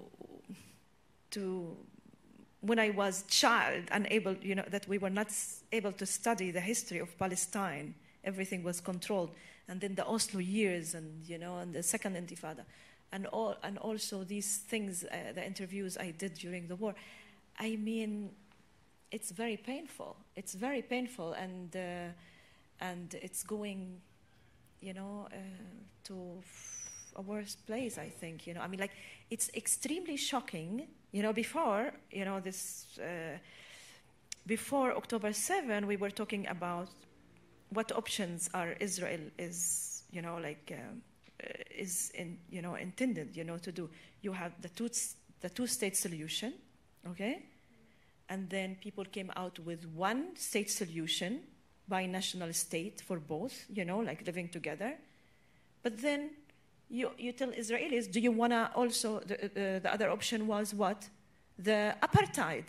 when I was child, unable, that we were not able to study the history of Palestine. Everything was controlled, and then the Oslo years, and and the Second Intifada, and also these things, the interviews I did during the war. I mean, it's very painful. It's very painful, and it's going, to a worse place, I think. I mean, like, it's extremely shocking. Before, before October 7, we were talking about what options are Israel is, intended, to do. You have the two-state solution, okay? And then people came out with one-state solution, binational state for both, like living together. But then you tell Israelis, do you want to also, the other option was what? The apartheid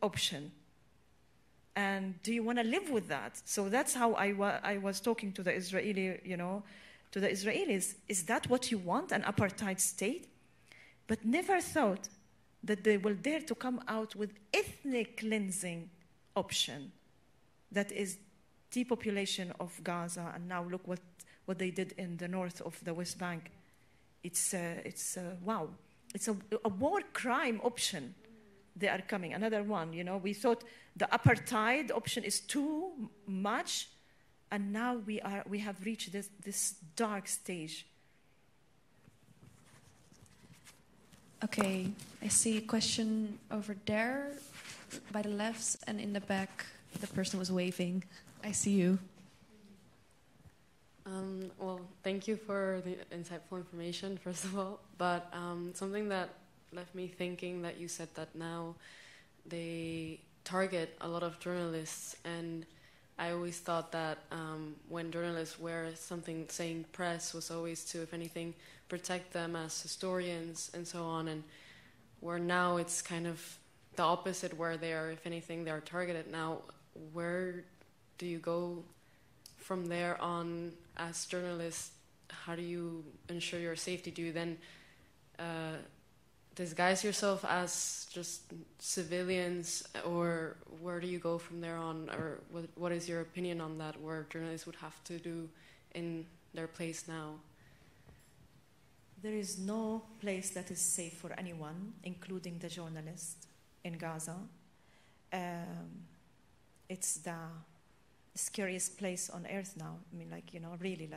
option. And do you want to live with that? So that's how I was talking to the Israeli, to the Israelis. Is that what you want, an apartheid state? But never thought that they will dare to come out with ethnic cleansing option. That is depopulation of Gaza. And now look what they did in the north of the West Bank. It's wow. It's a war crime option. They are coming. Another one, we thought the apartheid option is too much, and now we have reached this dark stage. Okay, I see a question over there by the left, and in the back, the person was waving. I see you. Well, thank you for the insightful information, first of all. But something that left me thinking that you said that now they target a lot of journalists, and I always thought that when journalists wear something saying press was always to, if anything, protect them as historians and so on, and where now it's kind of the opposite, where they are, if anything, they are targeted. Now, where do you go from there on as journalists? How do you ensure your safety? Do you then disguise yourself as just civilians, or where do you go from there on? Or what is your opinion on that, where journalists would have to do in their place now? There is no place that is safe for anyone, including the journalists in Gaza. It's the scariest place on earth now. I mean, really,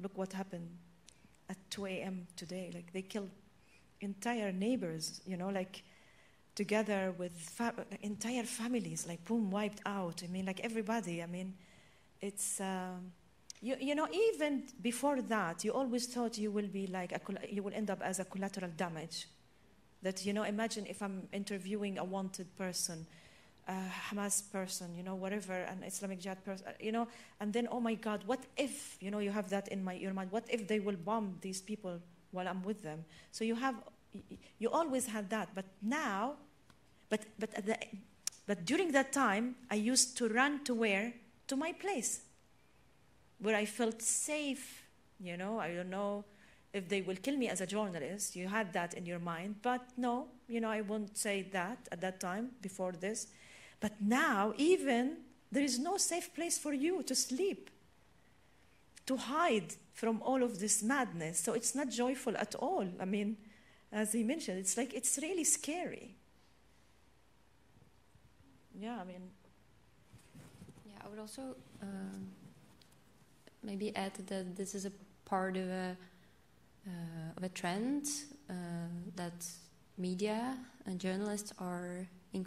look what happened at 2 a.m. today. Like, they killed entire neighbors, together with entire families, boom, wiped out. I mean, everybody. I mean, it's, even before that, you always thought you will be you will end up as a collateral damage. That, imagine if I'm interviewing a wanted person, Hamas person, whatever, an Islamic Jihad person, and then, oh my God, what if, you have that in your mind, what if they will bomb these people while I'm with them? So you always had that, but now, but during that time, I used to run to where? To my place, where I felt safe, I don't know if they will kill me as a journalist. You had that in your mind, but no, I won't say that at that time, before this. But now, even, there is no safe place for you to sleep, to hide from all of this madness. So it's not joyful at all. I mean, as he mentioned, it's really scary. Yeah, I mean. Yeah, I would also maybe add that this is a part of a trend that media and journalists are an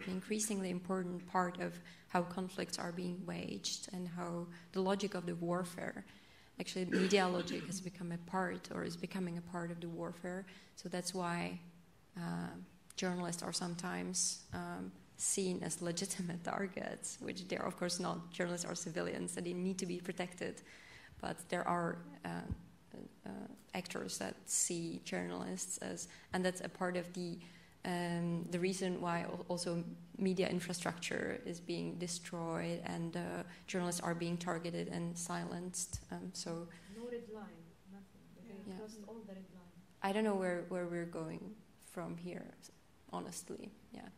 increasingly important part of how conflicts are being waged and how the logic of the warfare. Actually, media logic has become a part, or is becoming a part of the warfare. So that's why journalists are sometimes seen as legitimate targets, which they're of course not. Journalists are civilians and they need to be protected. But there are actors that see journalists as, and that's a part of the reason why also media infrastructure is being destroyed and journalists are being targeted and silenced. So no red line, nothing. Yeah. I don't know where we're going from here, honestly. Yeah.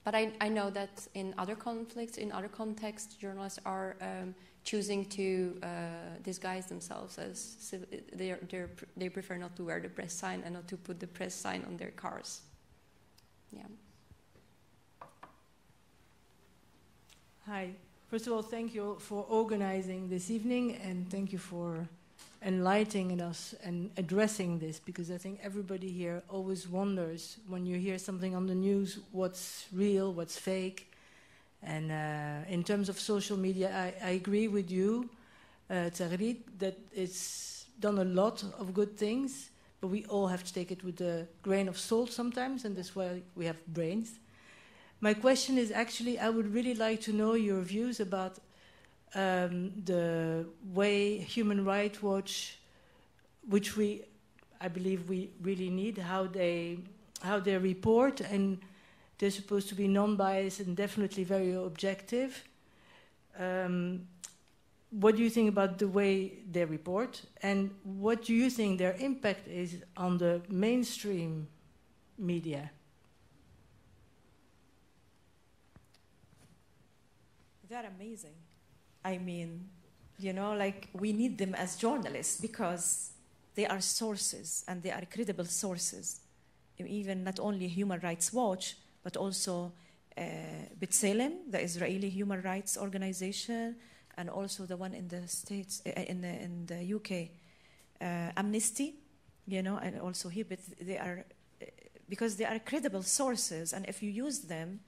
But I know that in other conflicts, in other contexts, journalists are choosing to disguise themselves as they prefer not to wear the press sign and not to put the press sign on their cars. Yeah. Hi. First of all, thank you for organizing this evening, and thank you for enlightening us and addressing this, because I think everybody here always wonders when you hear something on the news, what's real, what's fake. And in terms of social media, I agree with you, Taghreed, that it's done a lot of good things, but we all have to take it with a grain of salt sometimes, and that's why we have brains. My question is actually, I would really like to know your views about the way Human Rights Watch, which I believe we really need, how they report, and they're supposed to be non-biased and definitely very objective. What do you think about the way they report, and what do you think their impact is on the mainstream media? They're amazing. I mean, you know, like we need them as journalists because they are sources and they are credible sources. Even not only Human Rights Watch, but also B'Tselem, the Israeli human rights organization, and also the one in the States, in the UK, Amnesty, you know, and also here, but they are, because they are credible sources, and if you use them,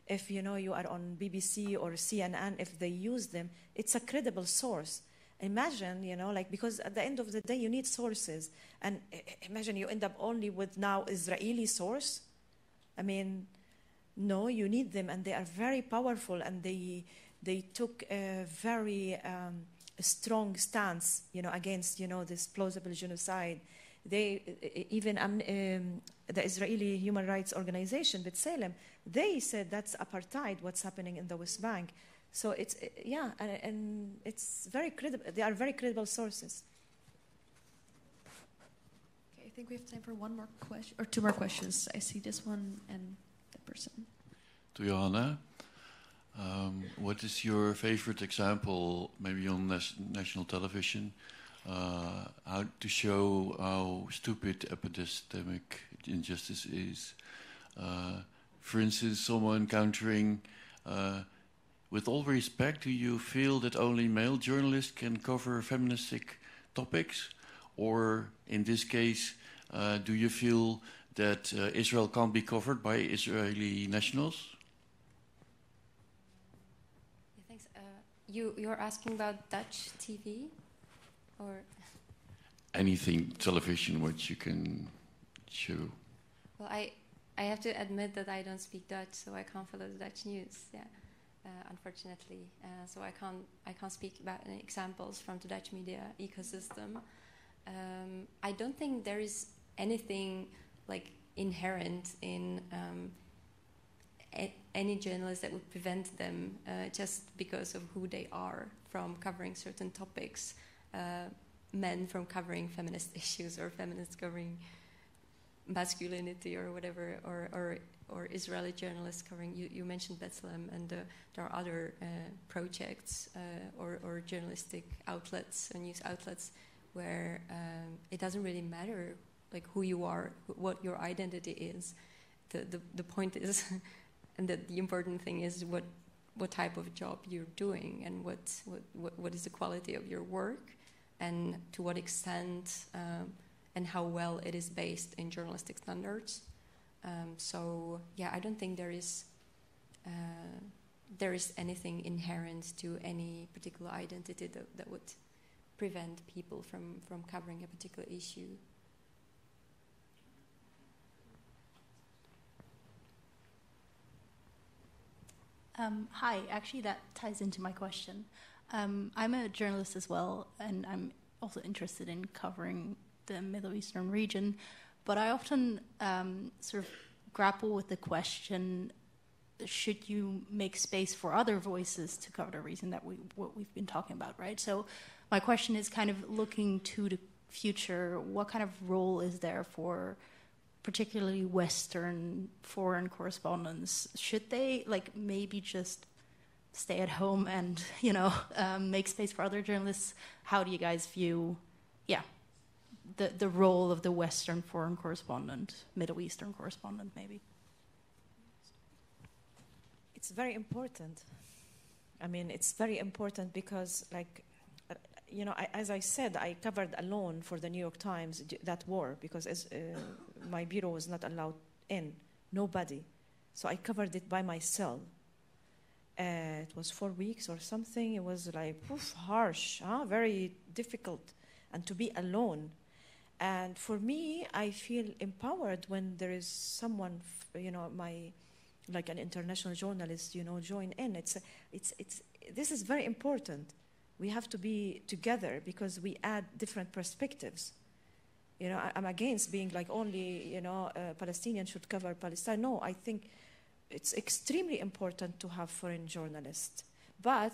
if you know you are on BBC or CNN, if they use them, it's a credible source. Imagine, you know, like, because at the end of the day you need sources, and imagine you end up only with now Israeli source. I mean, no, you need them, and they are very powerful, and they took a very strong stance, you know, against, you know, this plausible genocide. They even the Israeli human rights organization, B'Tselem, they said that's apartheid, what's happening in the West Bank. So it's, yeah, and it's very credible. They are very credible sources. Okay, I think we have time for one more question, or two more questions. I see this one and that person. To Johana, what is your favorite example, maybe on national television, how to show how stupid epistemic injustice is? For instance, someone countering, with all respect, do you feel that only male journalists can cover feministic topics? Or in this case, do you feel that Israel can't be covered by Israeli nationals? Yeah, thanks. You're asking about Dutch TV? Or anything television which you can show? Well, I have to admit that I don't speak Dutch, so I can't follow the Dutch news. Yeah, unfortunately, so I can't speak about any examples from the Dutch media ecosystem. I don't think there is anything like inherent in any journalist that would prevent them just because of who they are from covering certain topics. Men from covering feminist issues, or feminists covering masculinity, or whatever, or Israeli journalists covering. You mentioned B'Tselem, and there are other projects or journalistic outlets and news outlets where it doesn't really matter like who you are, what your identity is. The point is, and the important thing is what type of job you're doing, and what is the quality of your work, and to what extent and how well it is based in journalistic standards. So yeah, I don't think there is anything inherent to any particular identity that would prevent people from covering a particular issue. Hi, actually that ties into my question. I'm a journalist as well, and I'm also interested in covering the Middle Eastern region, but I often sort of grapple with the question, should you make space for other voices to cover the reason that what we've been talking about, right? So my question is kind of looking to the future, what kind of role is there for particularly Western foreign correspondents? Should they maybe just stay at home and make space for other journalists? How do you guys view the role of the Western foreign correspondent, Middle Eastern correspondent maybe? It's very important. I mean, it's very important because as I said, I covered alone for the New York Times that war because my bureau was not allowed in, nobody. So I covered it by myself. It was 4 weeks or something. It was harsh, very difficult, and to be alone. And for me, I feel empowered when there is someone, like an international journalist, join in. This is very important. We have to be together because we add different perspectives. I'm against being only, Palestinians should cover Palestine. No, I think it's extremely important to have foreign journalists. But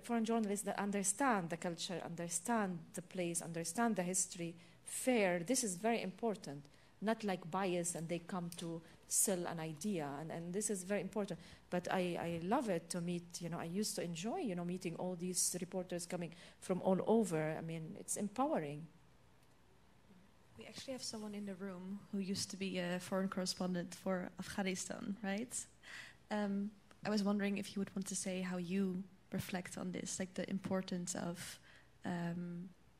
foreign journalists that understand the culture, understand the place, understand the history, fair, this is very important. Not bias and they come to sell an idea, and this is very important. But I love it to meet, I used to enjoy, meeting all these reporters coming from all over. I mean, it's empowering. We actually have someone in the room who used to be a foreign correspondent for Afghanistan, right? I was wondering if you would want to say how you reflect on this, the importance of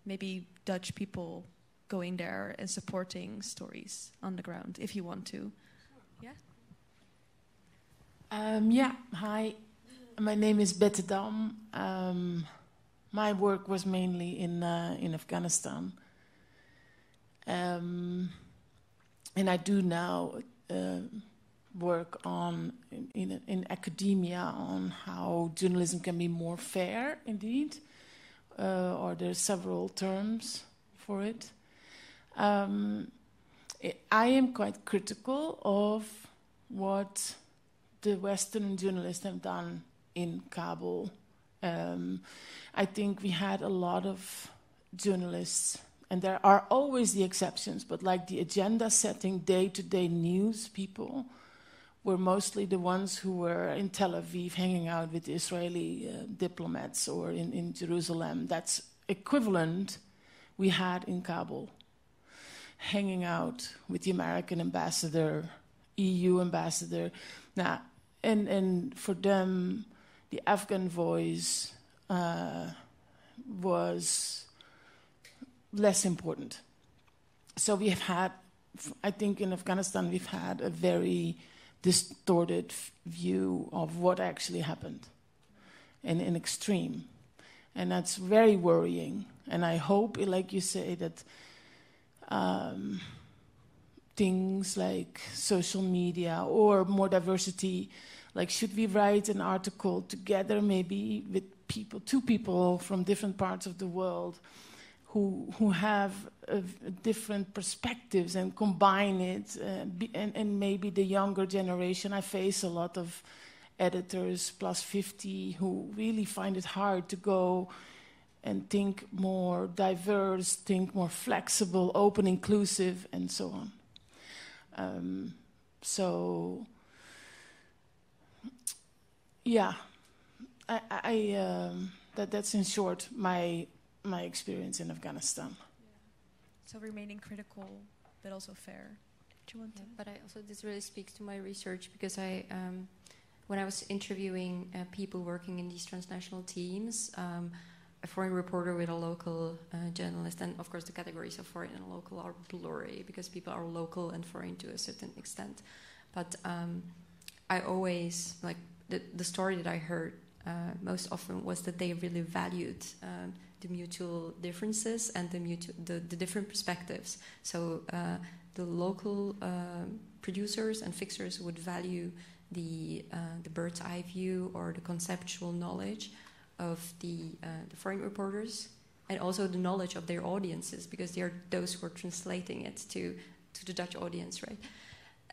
maybe Dutch people going there and supporting stories on the ground, if you want to. Yeah? Hi. My name is Bette Dam. My work was mainly in Afghanistan. And I do now work in academia on how journalism can be more fair, indeed, or there's several terms for it. I am quite critical of what the Western journalists have done in Kabul. I think we had a lot of journalists, and there are always the exceptions, but the agenda-setting, day-to-day news people were mostly the ones who were in Tel Aviv hanging out with Israeli diplomats, or in Jerusalem. That's equivalent we had in Kabul, hanging out with the American ambassador, EU ambassador. Now, and for them, the Afghan voice was less important. So we have had, I think in Afghanistan, we've had a very distorted view of what actually happened, and in extreme. And that's very worrying. And I hope, like you say, that things like social media or more diversity, should we write an article together maybe with two people from different parts of the world who have different perspectives and combine it, and maybe the younger generation. I face a lot of editors plus 50 who really find it hard to go and think more diverse, think more flexible, open, inclusive, and so on. That's in short my experience in Afghanistan. So remaining critical, but also fair. Do you want to? But this really speaks to my research, because when I was interviewing people working in these transnational teams, a foreign reporter with a local journalist, and of course the categories of foreign and local are blurry because people are local and foreign to a certain extent. But I always, the story that I heard most often was that they really valued the mutual differences and the different perspectives. So the local producers and fixers would value the bird's eye view or the conceptual knowledge of the foreign reporters, and also the knowledge of their audiences, because they are those who are translating it to the Dutch audience, right?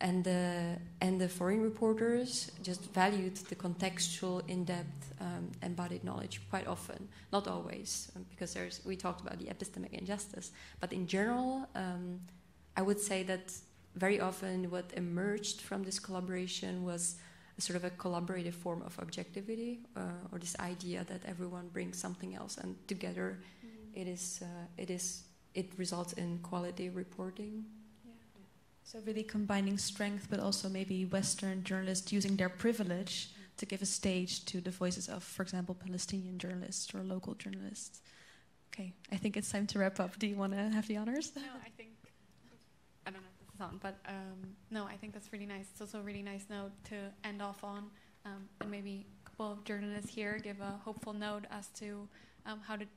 and the foreign reporters just valued the contextual, in-depth, embodied knowledge quite often, not always, because we talked about the epistemic injustice, but in general, I would say that very often what emerged from this collaboration was a sort of a collaborative form of objectivity, or this idea that everyone brings something else, and together it results in quality reporting. So really combining strength, but also maybe Western journalists using their privilege to give a stage to the voices of, for example, Palestinian journalists or local journalists. Okay, I think it's time to wrap up. Do you want to have the honors? No, I think, I don't know if this is on, but no, I think that's really nice. It's also a really nice note to end off on, and maybe a couple of journalists here give a hopeful note as to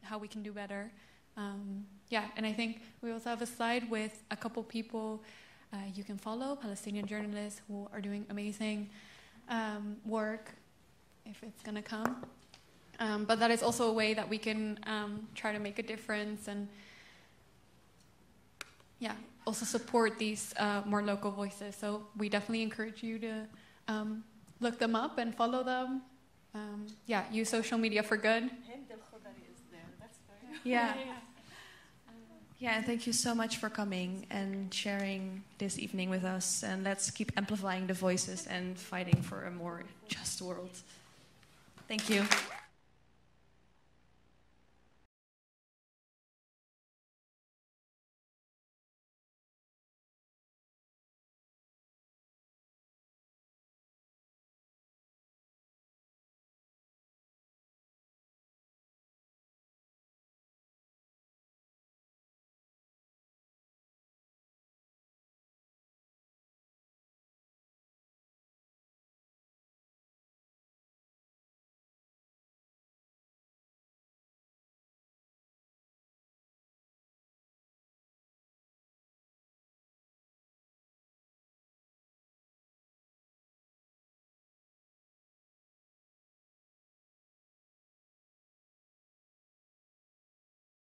how we can do better. And I think we also have a slide with a couple people you can follow, Palestinian journalists who are doing amazing work, if it's going to come. But that is also a way that we can try to make a difference and also support these more local voices. So we definitely encourage you to look them up and follow them. Use social media for good. El-Khodary is there. That's very Yeah, and thank you so much for coming and sharing this evening with us. And let's keep amplifying the voices and fighting for a more just world. Thank you.